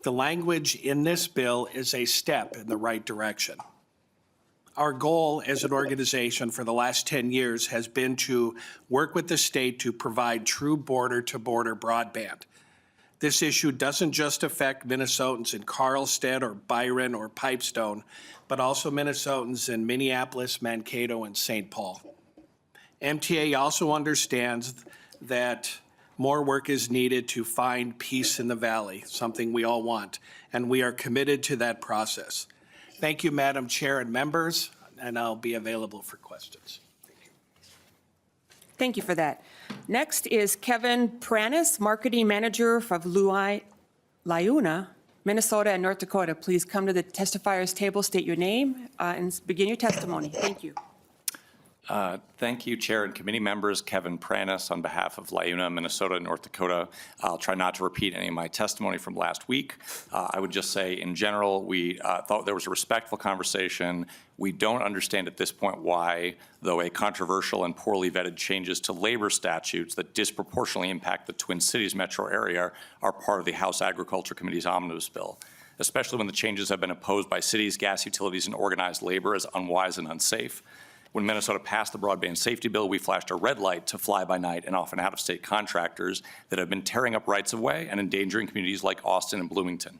The language in this bill is a step in the right direction. Our goal as an organization for the last 10 years has been to work with the state to provide true border-to-border broadband. This issue doesn't just affect Minnesotans in Carlstead or Byron or Pipestone, but also Minnesotans in Minneapolis, Mankato, and St. Paul. MTA also understands that more work is needed to find peace in the valley, something we all want, and we are committed to that process. Thank you, Madam Chair and members, and I'll be available for questions. Thank you for that. Next is Kevin Pranis, Marketing Manager of LiUNA, Minnesota and North Dakota. Please come to the testifiers table, state your name, and begin your testimony. Thank you. Thank you, Chair and committee members. Kevin Pranis on behalf of LiUNA, Minnesota and North Dakota. I'll try not to repeat any of my testimony from last week. I would just say, in general, we thought there was a respectful conversation. We don't understand at this point why, though a controversial and poorly vetted changes to labor statutes that disproportionately impact the Twin Cities metro area are part of the House Agriculture Committee's omnibus bill, especially when the changes have been opposed by cities, gas utilities, and organized labor as unwise and unsafe. When Minnesota passed the broadband safety bill, we flashed a red light to fly-by-night and often out-of-state contractors that have been tearing up rights-of-way and endangering communities like Austin and Bloomington.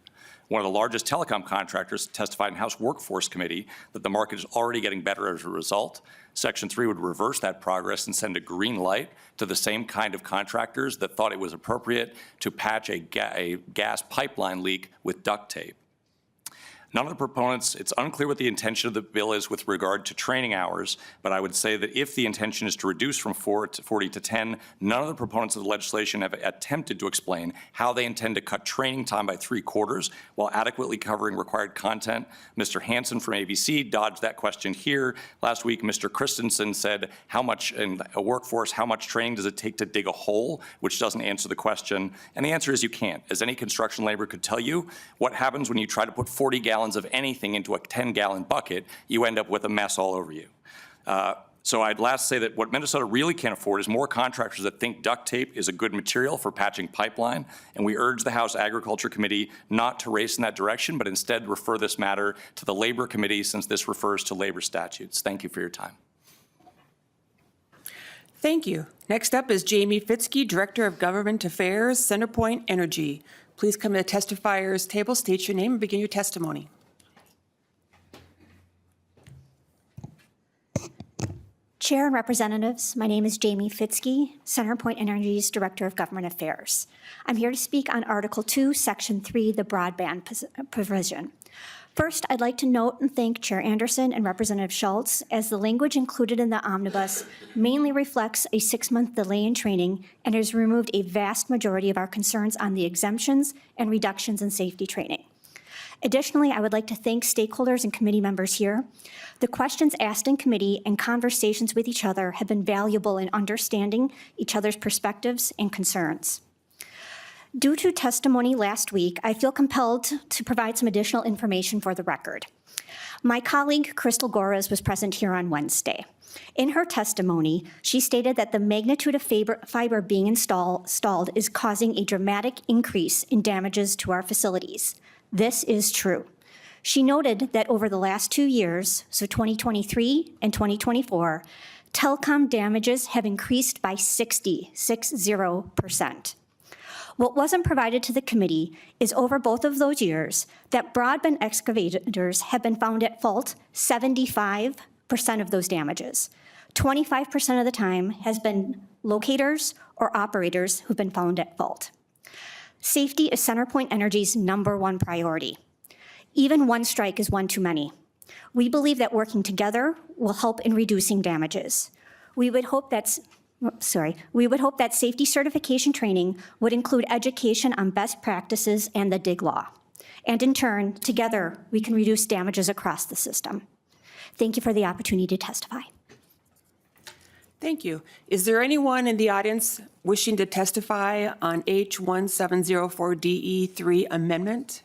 One of the largest telecom contractors testified in House Workforce Committee that the market is already getting better as a result. Section 3 would reverse that progress and send a green light to the same kind of contractors that thought it was appropriate to patch a gas pipeline leak with duct tape. None of the proponents, it's unclear what the intention of the bill is with regard to training hours, but I would say that if the intention is to reduce from 40 to 10, none of the proponents of the legislation have attempted to explain how they intend to cut training time by 3/4 while adequately covering required content. Mr. Hansen from ABC dodged that question here. Last week, Mr. Christensen said, how much in a workforce, how much training does it take to dig a hole, which doesn't answer the question. And the answer is you can't. As any construction laborer could tell you, what happens when you try to put 40 gallons of anything into a 10-gallon bucket, you end up with a mess all over you. So I'd last say that what Minnesota really can't afford is more contractors that think duct tape is a good material for patching pipeline, and we urge the House Agriculture Committee not to race in that direction, but instead refer this matter to the Labor Committee since this refers to labor statutes. Thank you for your time. Thank you. Next up is Jamie Fitzke, Director of Government Affairs, CenterPoint Energy. Please come to the testifier's table, state your name, and begin your testimony. Chair and Representatives, my name is Jamie Fitzke, CenterPoint Energy's Director of Government Affairs. I'm here to speak on Article 2, Section 3, the broadband provision. First, I'd like to note and thank Chair Anderson and Representative Schultz, as the language included in the omnibus mainly reflects a 6-month delay in training and has removed a vast majority of our concerns on the exemptions and reductions in safety training. Additionally, I would like to thank stakeholders and committee members here. The questions asked in committee and conversations with each other have been valuable in understanding each other's perspectives and concerns. Due to testimony last week, I feel compelled to provide some additional information for the record. My colleague, Crystal Goras, was present here on Wednesday. In her testimony, she stated that the magnitude of fiber being installed is causing a dramatic increase in damages to our facilities. This is true. She noted that over the last 2 years, so 2023 and 2024, telecom damages have increased by 60%. What wasn't provided to the committee is over both of those years that broadband excavators have been found at fault 75% of those damages. 25% of the time has been locators or operators who've been found at fault. Safety is CenterPoint Energy's number-1 priority. Even one strike is one too many. We believe that working together will help in reducing damages. We would hope that safety certification training would include education on best practices and the DIG law. And in turn, together, we can reduce damages across the system. Thank you for the opportunity to testify. Thank you. Is there anyone in the audience wishing to testify on H1704DE3 amendment?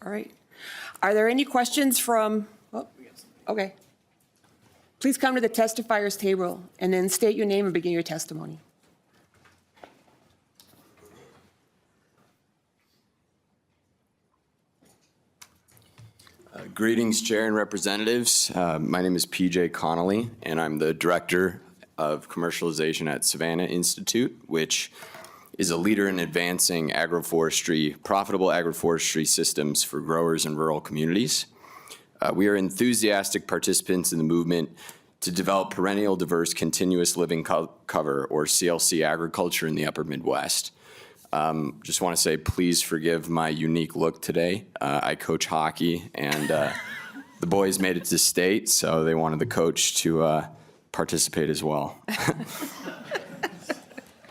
All right. Are there any questions from, okay. Please come to the testifier's table and then state your name and begin your testimony. Greetings, Chair and Representatives. My name is PJ Connolly, and I'm the Director of Commercialization at Savannah Institute, which is a leader in advancing profitable agroforestry systems for growers in rural communities. We are enthusiastic participants in the movement to develop perennial diverse continuous living cover, or CLC agriculture in the upper Midwest. Just want to say, please forgive my unique look today. I coach hockey, and the boys made it to state, so they wanted the coach to participate as well.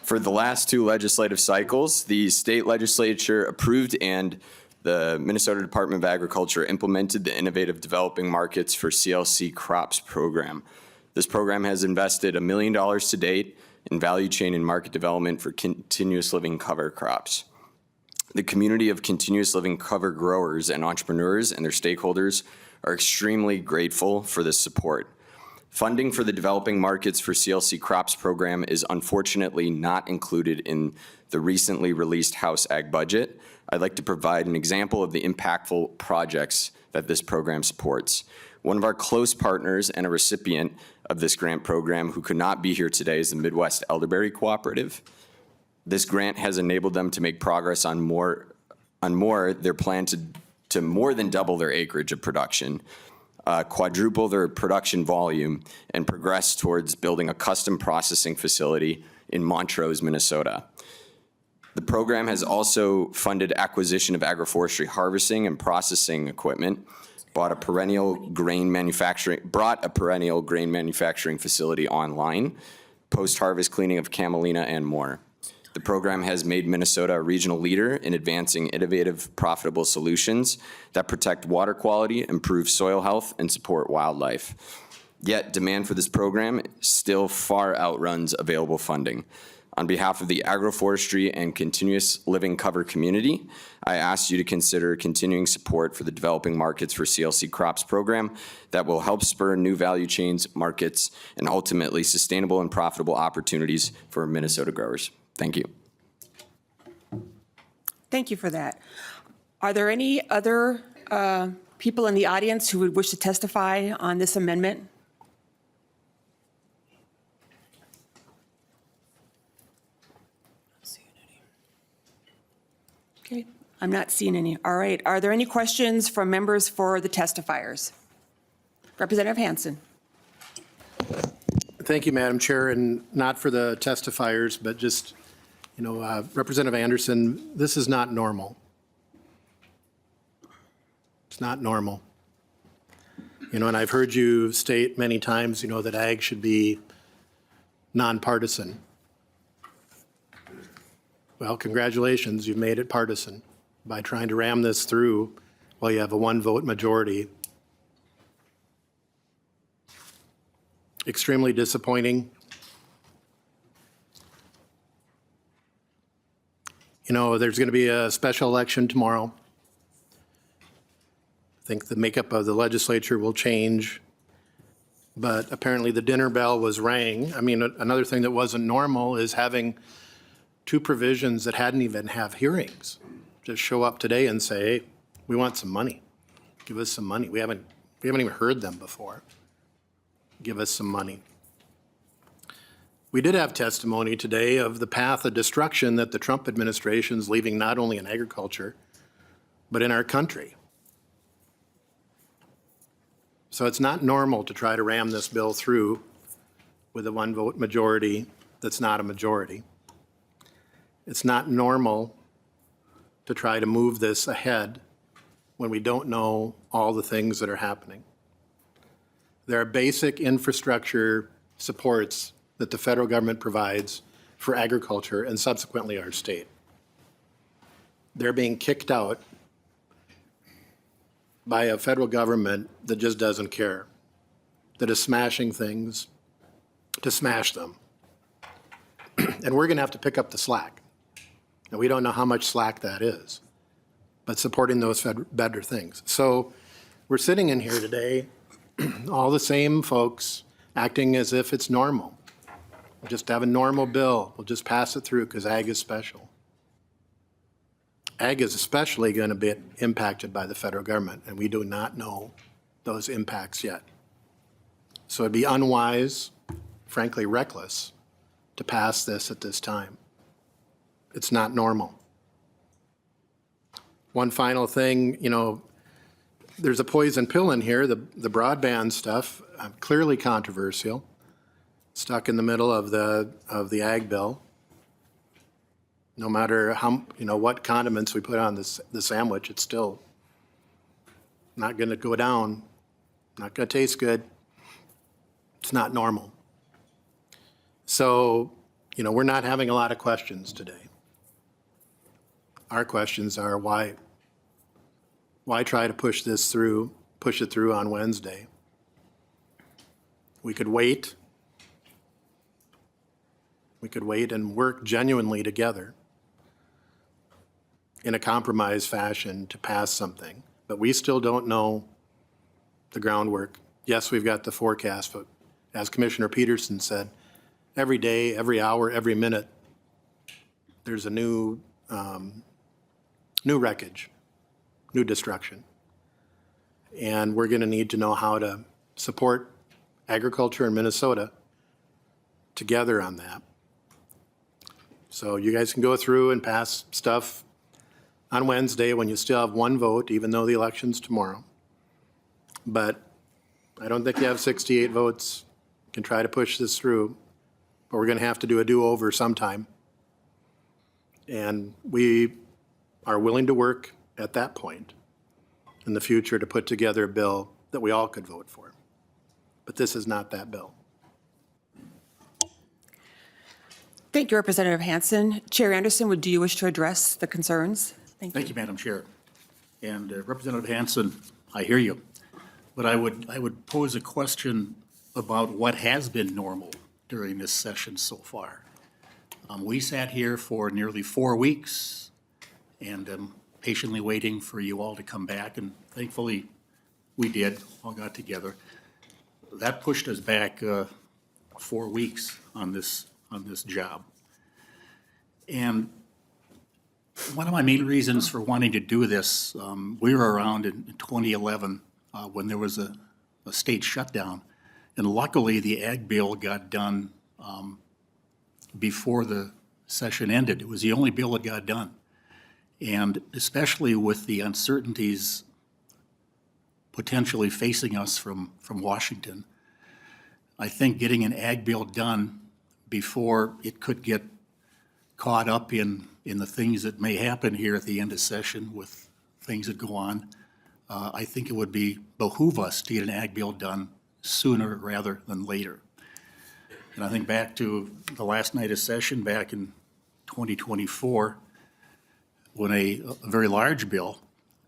For the last 2 legislative cycles, the state legislature approved and the Minnesota Department of Agriculture implemented the Innovative Developing Markets for CLC Crops program. This program has invested $1 million to date in value chain and market development for continuous living cover crops. The community of continuous living cover growers and entrepreneurs and their stakeholders are extremely grateful for this support. Funding for the Developing Markets for CLC Crops program is unfortunately not included in the recently released House Ag budget. I'd like to provide an example of the impactful projects that this program supports. One of our close partners and a recipient of this grant program who could not be here today is the Midwest Elderberry Cooperative. This grant has enabled them to make progress on their plan to more than double their acreage of production, quadruple their production volume, and progress towards building a custom processing facility in Montrose, Minnesota. The program has also funded acquisition of agroforestry harvesting and processing equipment, brought a perennial grain manufacturing facility online, post-harvest cleaning of camelina, and more. The program has made Minnesota a regional leader in advancing innovative, profitable solutions that protect water quality, improve soil health, and support wildlife. Yet, demand for this program still far outruns available funding. On behalf of the agroforestry and continuous living cover community, I ask you to consider continuing support for the Developing Markets for CLC Crops program that will help spur new value chains, markets, and ultimately sustainable and profitable opportunities for Minnesota growers. Thank you. Thank you for that. Are there any other people in the audience who would wish to testify on this amendment? Okay, I'm not seeing any. All right, are there any questions from members for the testifiers? Representative Hansen. Thank you, Madam Chair, and not for the testifiers, but just, Representative Anderson, this is not normal. It's not normal. And I've heard you state many times, that ag should be nonpartisan. Well, congratulations, you've made it partisan by trying to ram this through while you have a one-vote majority. Extremely disappointing. There's going to be a special election tomorrow. I think the makeup of the legislature will change, but apparently the dinner bell was rang. Another thing that wasn't normal is having two provisions that hadn't even have hearings just show up today and say, hey, we want some money. Give us some money. We haven't even heard them before. Give us some money. We did have testimony today of the path of destruction that the Trump administration is leaving not only in agriculture, but in our country. So it's not normal to try to ram this bill through with a one-vote majority that's not a majority. It's not normal to try to move this ahead when we don't know all the things that are happening. There are basic infrastructure supports that the federal government provides for agriculture and subsequently our state. They're being kicked out by a federal government that just doesn't care, that is smashing things to smash them. And we're going to have to pick up the slack. And we don't know how much slack that is, but supporting those better things. So we're sitting in here today, all the same folks acting as if it's normal. We'll just have a normal bill. We'll just pass it through because ag is special. Ag is especially going to be impacted by the federal government, and we do not know those impacts yet. So it'd be unwise, frankly reckless, to pass this at this time. It's not normal. One final thing, there's a poison pill in here, the broadband stuff, clearly controversial, stuck in the middle of the ag bill. No matter how, what condiments we put on the sandwich, it's still not going to go down, not going to taste good. It's not normal. So, we're not having a lot of questions today. Our questions are why try to push it through on Wednesday? We could wait. We could wait and work genuinely together in a compromise fashion to pass something, but we still don't know the groundwork. Yes, we've got the forecast, but as Commissioner Peterson said, every day, every hour, every minute, there's a new wreckage, new destruction. And we're going to need to know how to support agriculture in Minnesota together on that. So you guys can go through and pass stuff on Wednesday when you still have one vote, even though the election's tomorrow. But I don't think you have 68 votes. You can try to push this through, but we're going to have to do a do-over sometime. And we are willing to work at that point in the future to put together a bill that we all could vote for. But this is not that bill. Thank you, Representative Hansen. Chair Anderson, do you wish to address the concerns? Thank you, Madam Chair. And Representative Hansen, I hear you. But I would pose a question about what has been normal during this session so far. We sat here for nearly 4 weeks and patiently waiting for you all to come back, and thankfully we did, all got together. That pushed us back 4 weeks on this job. And one of my main reasons for wanting to do this, we were around in 2011 when there was a state shutdown, and luckily the ag bill got done before the session ended. It was the only bill that got done. And especially with the uncertainties potentially facing us from Washington, I think getting an ag bill done before it could get caught up in the things that may happen here at the end of session with things that go on, I think it would behoove us to get an ag bill done sooner rather than later. And I think back to the last night of session back in 2024, when a very large bill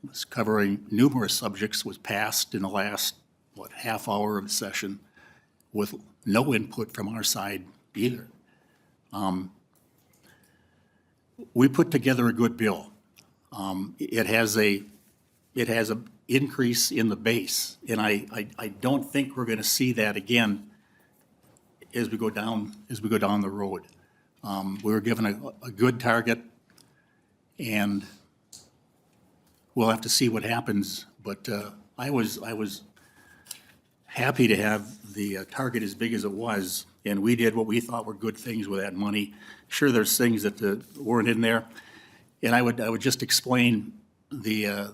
was covering numerous subjects was passed in the last, half hour of the session with no input from our side either. We put together a good bill. It has a increase in the base, and I don't think we're going to see that again as we go down the road. We were given a good target, and we'll have to see what happens. But I was happy to have the target as big as it was, and we did what we thought were good things with that money. Sure, there's things that weren't in there, and I would just explain the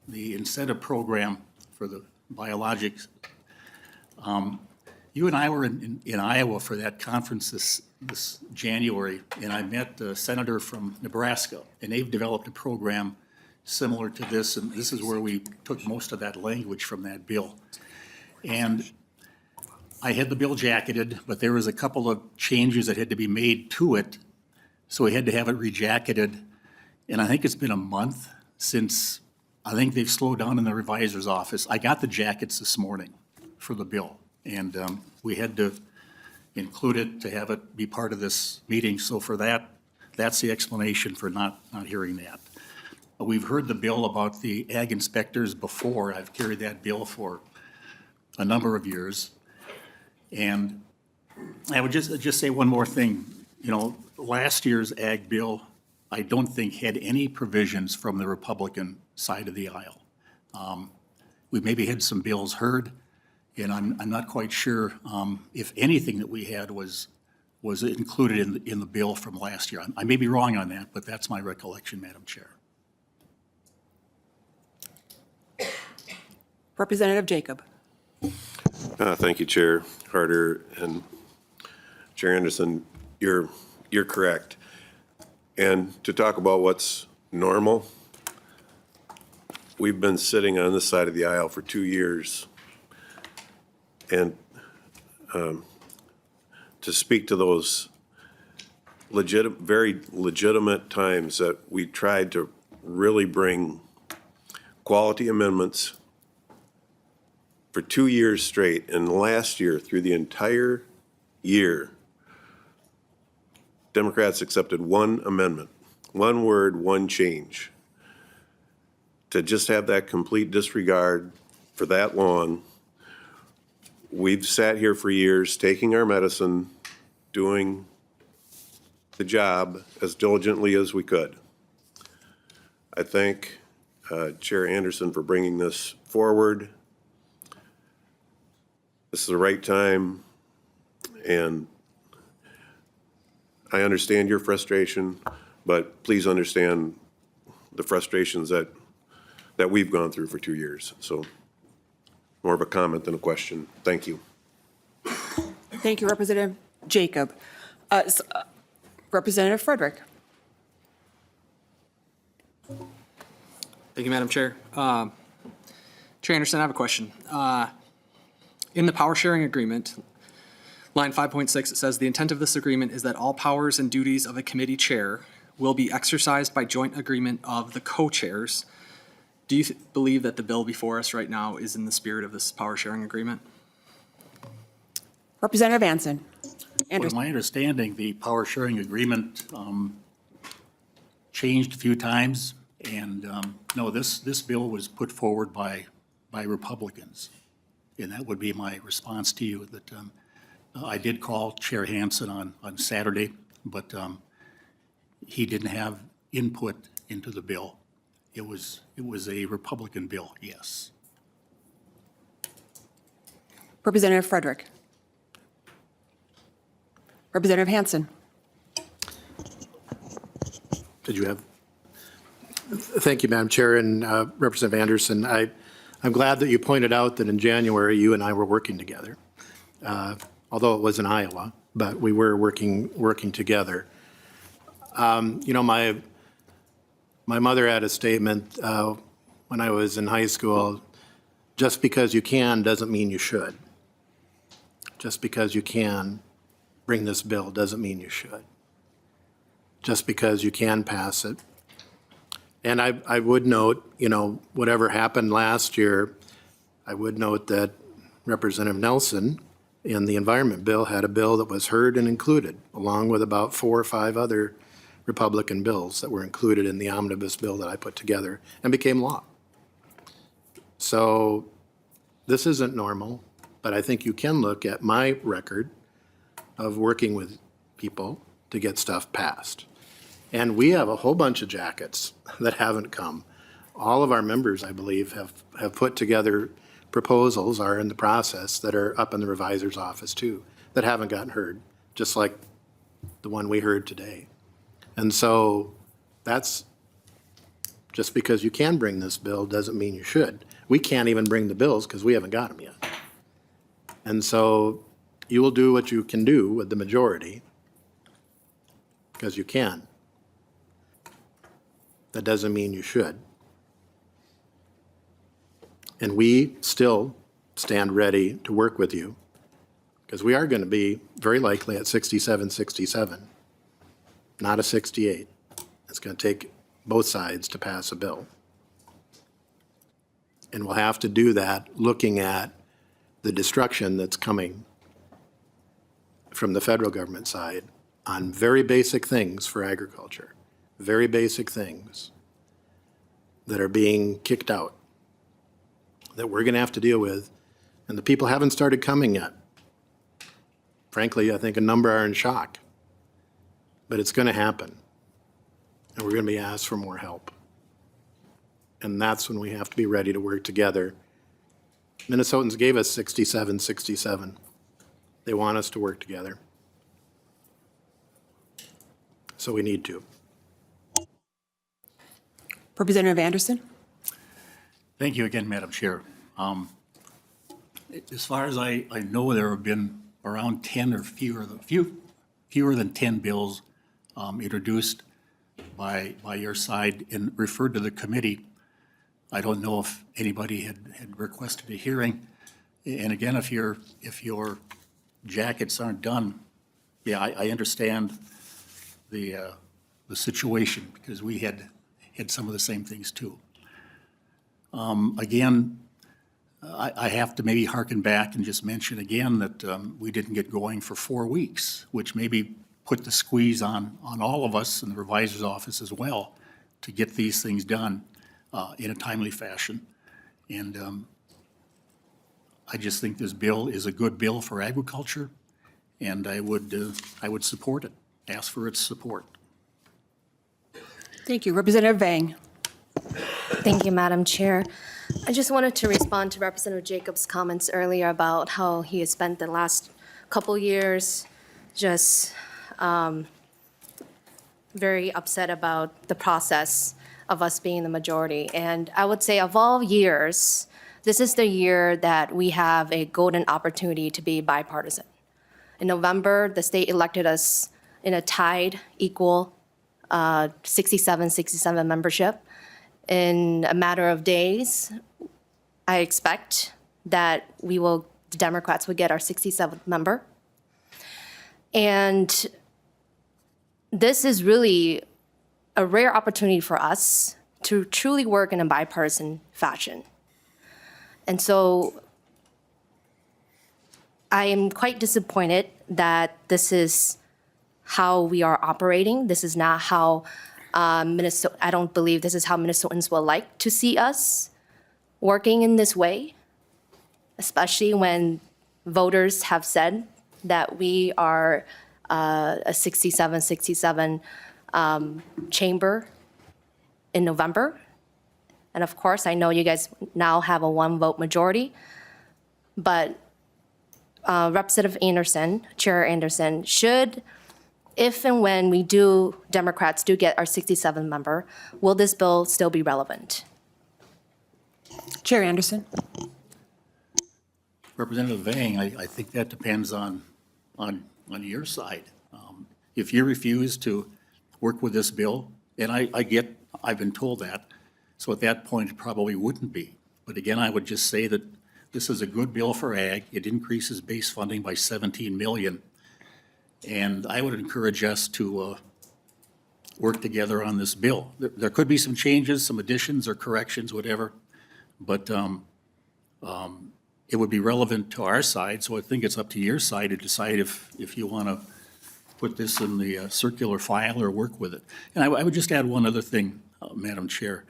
incentive program for the biologics. You and I were in Iowa for that conference this January, and I met a senator from Nebraska, and they've developed a program similar to this, and this is where we took most of that language from that bill. And I had the bill jacketed, but there was a couple of changes that had to be made to it, so we had to have it rejacketed. And I think it's been a month since, I think they've slowed down in the revisor's office. I got the jackets this morning for the bill, and we had to include it to have it be part of this meeting. So for that, that's the explanation for not hearing that. We've heard the bill about the ag inspectors before. I've carried that bill for a number of years. And I would just say one more thing. You know, last year's ag bill, I don't think had any provisions from the Republican side of the aisle. We maybe had some bills heard, and I'm not quite sure if anything that we had was included in the bill from last year. I may be wrong on that, but that's my recollection, Madam Chair. Representative Jacob. Thank you, Chair Harder and Chair Anderson. You're correct. And to talk about what's normal, we've been sitting on this side of the aisle for 2 years. And to speak to those very legitimate times that we tried to really bring quality amendments for 2 years straight, and last year, through the entire year, Democrats accepted one amendment, one word, one change. To just have that complete disregard for that long we've sat here for years, taking our medicine, doing the job as diligently as we could. I thank Chair Anderson for bringing this forward. This is the right time, and I understand your frustration, but please understand the frustrations that we've gone through for 2 years. So more of a comment than a question. Thank you. Thank you, Representative Jacob. Representative Frederick. Thank you, Madam Chair. Chair Anderson, I have a question. In the power sharing agreement, line 5.6, it says, "The intent of this agreement is that all powers and duties of a committee chair will be exercised by joint agreement of the co-chairs." Do you believe that the bill before us right now is in the spirit of this power sharing agreement? Representative Anson. From my understanding, the power sharing agreement changed a few times, and no, this bill was put forward by Republicans. And that would be my response to you, that I did call Chair Hansen on Saturday, but he didn't have input into the bill. It was a Republican bill, yes. Representative Frederick. Representative Hansen. Did you have? Thank you, Madam Chair, and Representative Anderson. I'm glad that you pointed out that in January, you and I were working together, although it was in Iowa, but we were working together. You know, my mother had a statement when I was in high school: just because you can doesn't mean you should. Just because you can bring this bill doesn't mean you should. Just because you can pass it. And I would note, you know, whatever happened last year, I would note that Representative Nelson in the Environment Bill had a bill that was heard and included, along with about 4 or 5 other Republican bills that were included in the omnibus bill that I put together and became law. So this isn't normal, but I think you can look at my record of working with people to get stuff passed. And we have a whole bunch of jackets that haven't come. All of our members, I believe, have put together proposals, are in the process, that are up in the revisor's office too, that haven't gotten heard, just like the one we heard today. And so that's, just because you can bring this bill doesn't mean you should. We can't even bring the bills because we haven't got them yet. And so you will do what you can do with the majority because you can. That doesn't mean you should. And we still stand ready to work with you because we are going to be very likely at 67, not a 68. It's going to take both sides to pass a bill. And we'll have to do that looking at the destruction that's coming from the federal government side on very basic things for agriculture, very basic things that are being kicked out that we're going to have to deal with, and the people haven't started coming yet. Frankly, I think a number are in shock, but it's going to happen, and we're going to be asked for more help. And that's when we have to be ready to work together. Minnesotans gave us 67. They want us to work together. So we need to. Representative Anderson. Thank you again, Madam Chair. As far as I know, there have been around 10 or fewer than 10 bills introduced by your side and referred to the committee. I don't know if anybody had requested a hearing. And again, if your jackets aren't done, yeah, I understand the situation because we had some of the same things too. Again, I have to maybe hearken back and just mention again that we didn't get going for 4 weeks, which maybe put the squeeze on all of us in the revisor's office as well to get these things done in a timely fashion. And I just think this bill is a good bill for agriculture, and I would support it, ask for its support. Thank you. Representative Vang. Thank you, Madam Chair. I just wanted to respond to Representative Jacobs' comments earlier about how he has spent the last couple years just very upset about the process of us being the majority. And I would say of all years, this is the year that we have a golden opportunity to be bipartisan. In November, the state elected us in a tied, equal 67 membership. In a matter of days, I expect that the Democrats will get our 67th member. And this is really a rare opportunity for us to truly work in a bipartisan fashion. And so I am quite disappointed that this is how we are operating. This is not how I don't believe this is how Minnesotans will like to see us working in this way, especially when voters have said that we are a 67 chamber in November. And of course, I know you guys now have a one-vote majority, but Representative Anderson, Chair Anderson, if and when Democrats do get our 67th member, will this bill still be relevant? Chair Anderson. Representative Vang, I think that depends on your side. If you refuse to work with this bill, and I've been told that, so at that point, it probably wouldn't be. But again, I would just say that this is a good bill for ag. It increases base funding by $17 million. And I would encourage us to work together on this bill. There could be some changes, some additions or corrections, whatever, but it would be relevant to our side, so I think it's up to your side to decide if you want to put this in the circular file or work with it. And I would just add one other thing, Madam Chair.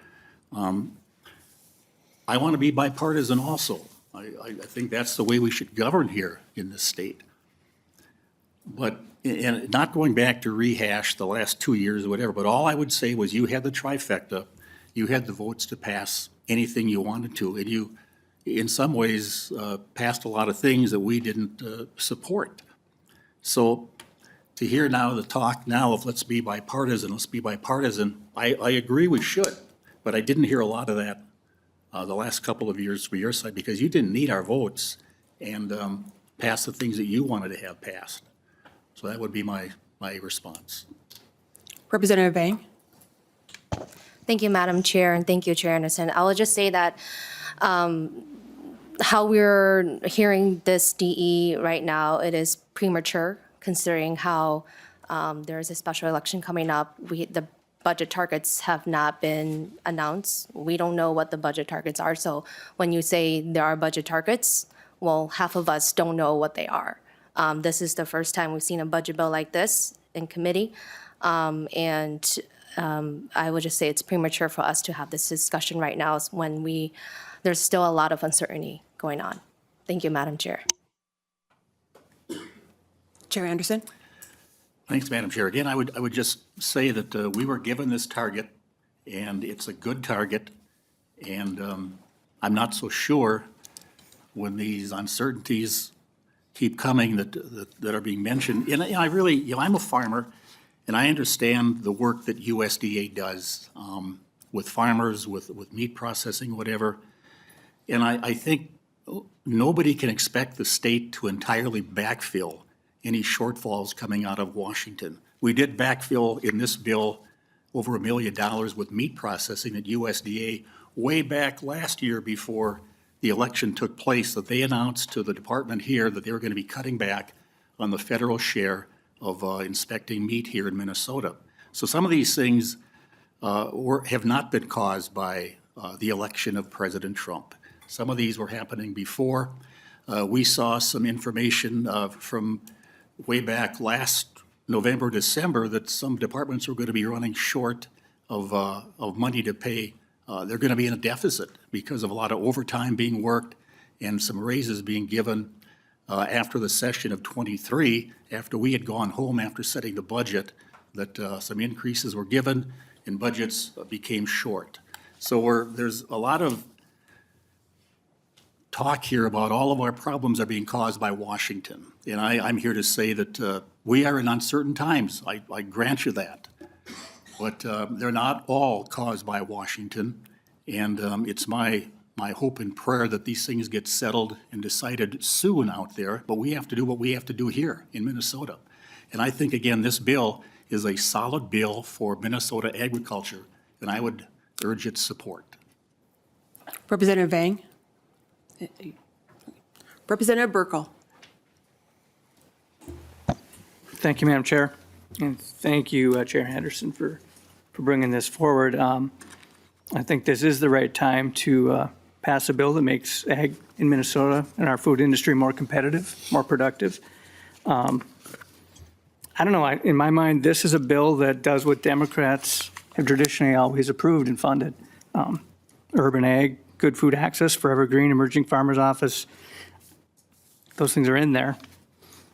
I want to be bipartisan also. I think that's the way we should govern here in this state. But, and not going back to rehash the last 2 years or whatever, but all I would say was you had the trifecta, you had the votes to pass anything you wanted to, and you, in some ways, passed a lot of things that we didn't support. So to hear now the talk now of let's be bipartisan, I agree we should, but I didn't hear a lot of that the last couple of years for your side because you didn't need our votes and pass the things that you wanted to have passed. So that would be my response. Representative Vang. Thank you, Madam Chair, and thank you, Chair Anderson. I will just say that how we're hearing this DE right now, it is premature considering how there is a special election coming up. The budget targets have not been announced. We don't know what the budget targets are. So when you say there are budget targets, well, half of us don't know what they are. This is the first time we've seen a budget bill like this in committee. And I would just say it's premature for us to have this discussion right now when there's still a lot of uncertainty going on. Thank you, Madam Chair. Chair Anderson. Thanks, Madam Chair. Again, I would just say that we were given this target, and it's a good target, and I'm not so sure when these uncertainties keep coming that are being mentioned. And I really, I'm a farmer, and I understand the work that USDA does with farmers, with meat processing, whatever. And I think nobody can expect the state to entirely backfill any shortfalls coming out of Washington. We did backfill in this bill over $1 million with meat processing at USDA way back last year before the election took place, that they announced to the department here that they were going to be cutting back on the federal share of inspecting meat here in Minnesota. So some of these things have not been caused by the election of President Trump. Some of these were happening before. We saw some information from way back last November, December, that some departments were going to be running short of money to pay. They're going to be in a deficit because of a lot of overtime being worked and some raises being given after the session of '23, after we had gone home after setting the budget, that some increases were given and budgets became short. So there's a lot of talk here about all of our problems are being caused by Washington. And I'm here to say that we are in uncertain times. I grant you that. But they're not all caused by Washington. And it's my hope and prayer that these things get settled and decided soon out there. But we have to do what we have to do here in Minnesota. And I think, again, this bill is a solid bill for Minnesota agriculture, and I would urge its support. Representative Vang. Representative Burkle. Thank you, Madam Chair. And thank you, Chair Henderson, for bringing this forward. I think this is the right time to pass a bill that makes ag in Minnesota and our food industry more competitive, more productive. I don't know, in my mind, this is a bill that does what Democrats have traditionally always approved and funded. Urban ag, good food access, forever green, emerging farmers office. Those things are in there.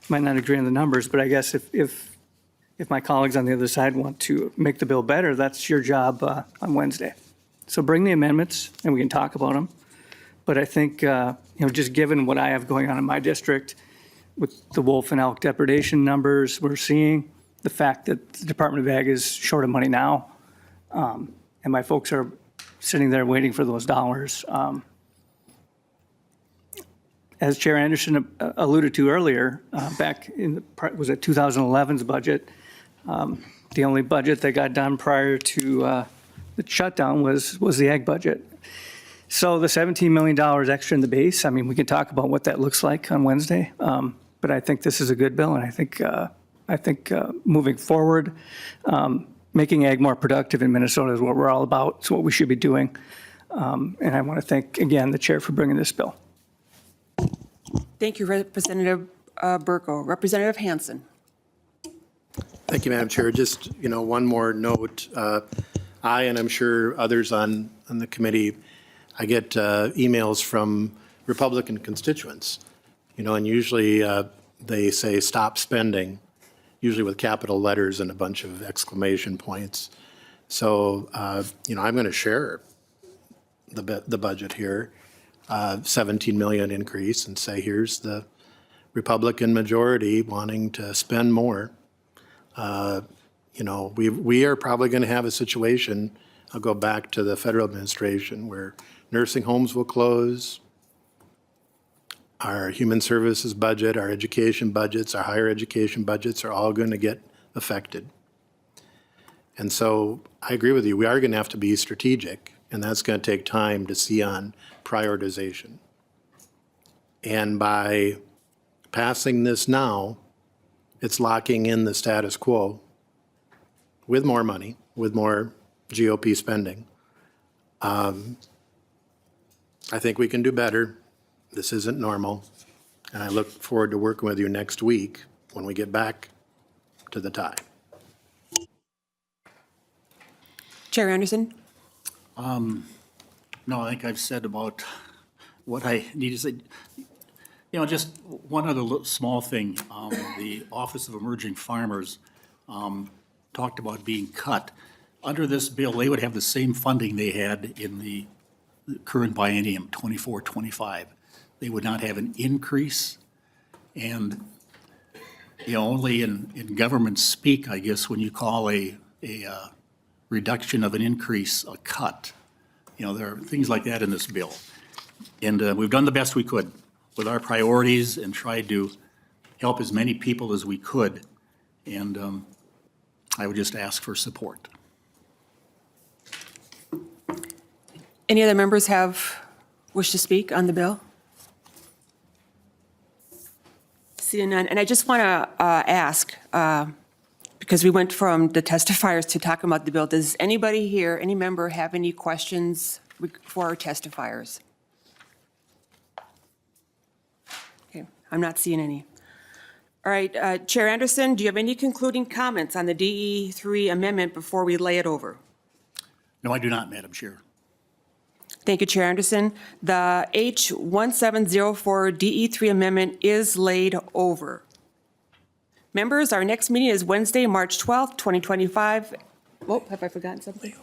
Might not agree on the numbers, but I guess if my colleagues on the other side want to make the bill better, that's your job on Wednesday. So bring the amendments and we can talk about them. But I think, just given what I have going on in my district with the wolf and elk depredation numbers we're seeing, the fact that the Department of Ag is short of money now, and my folks are sitting there waiting for those dollars. As Chair Anderson alluded to earlier, back in was it 2011's budget, the only budget that got done prior to the shutdown was the ag budget. So the $17 million extra in the base, I mean, we can talk about what that looks like on Wednesday, but I think this is a good bill, and I think moving forward, making ag more productive in Minnesota is what we're all about. It's what we should be doing. And I want to thank, again, the chair for bringing this bill. Thank you, Representative Burko. Representative Hansen. Thank you, Madam Chair. Just, one more note. I, and I'm sure others on the committee, I get emails from Republican constituents, and usually they say, stop spending, usually with capital letters and a bunch of exclamation points. So, I'm going to share the budget here, 17 million increase, and say, here's the Republican majority wanting to spend more. We are probably going to have a situation, I'll go back to the federal administration, where nursing homes will close, our human services budget, our education budgets, our higher education budgets are all going to get affected. And so I agree with you, we are going to have to be strategic, and that's going to take time to see on prioritization. And by passing this now, it's locking in the status quo with more money, with more GOP spending. I think we can do better. This isn't normal. And I look forward to working with you next week when we get back to the tie. Chair Anderson. No, I think I've said about what I need to say. Just one other small thing. The Office of Emerging Farmers talked about being cut. Under this bill, they would have the same funding they had in the current biennium, 24-25. They would not have an increase. And, only in government speak, I guess, when you call a reduction of an increase a cut. There are things like that in this bill. And we've done the best we could with our priorities and tried to help as many people as we could. And I would just ask for support. Any other members wish to speak on the bill? Seeing none, and I just want to ask, because we went from the testifiers to talking about the bill, does anybody here, any member, have any questions for our testifiers? Okay, I'm not seeing any. All right, Chair Anderson, do you have any concluding comments on the DE3 amendment before we lay it over? No, I do not, Madam Chair. Thank you, Chair Anderson. The H1704 DE3 amendment is laid over. Members, our next meeting is Wednesday, March 12th, 2025. Oh, have I forgotten something?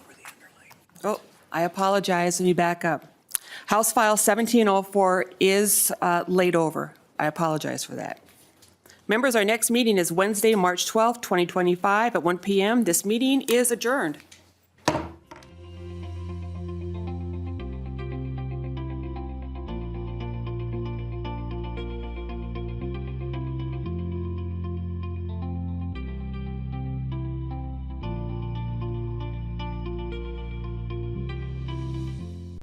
Oh, I apologize. Let me back up. House File 1704 is laid over. I apologize for that. Members, our next meeting is Wednesday, March 12th, 2025 at 1 p.m. This meeting is adjourned.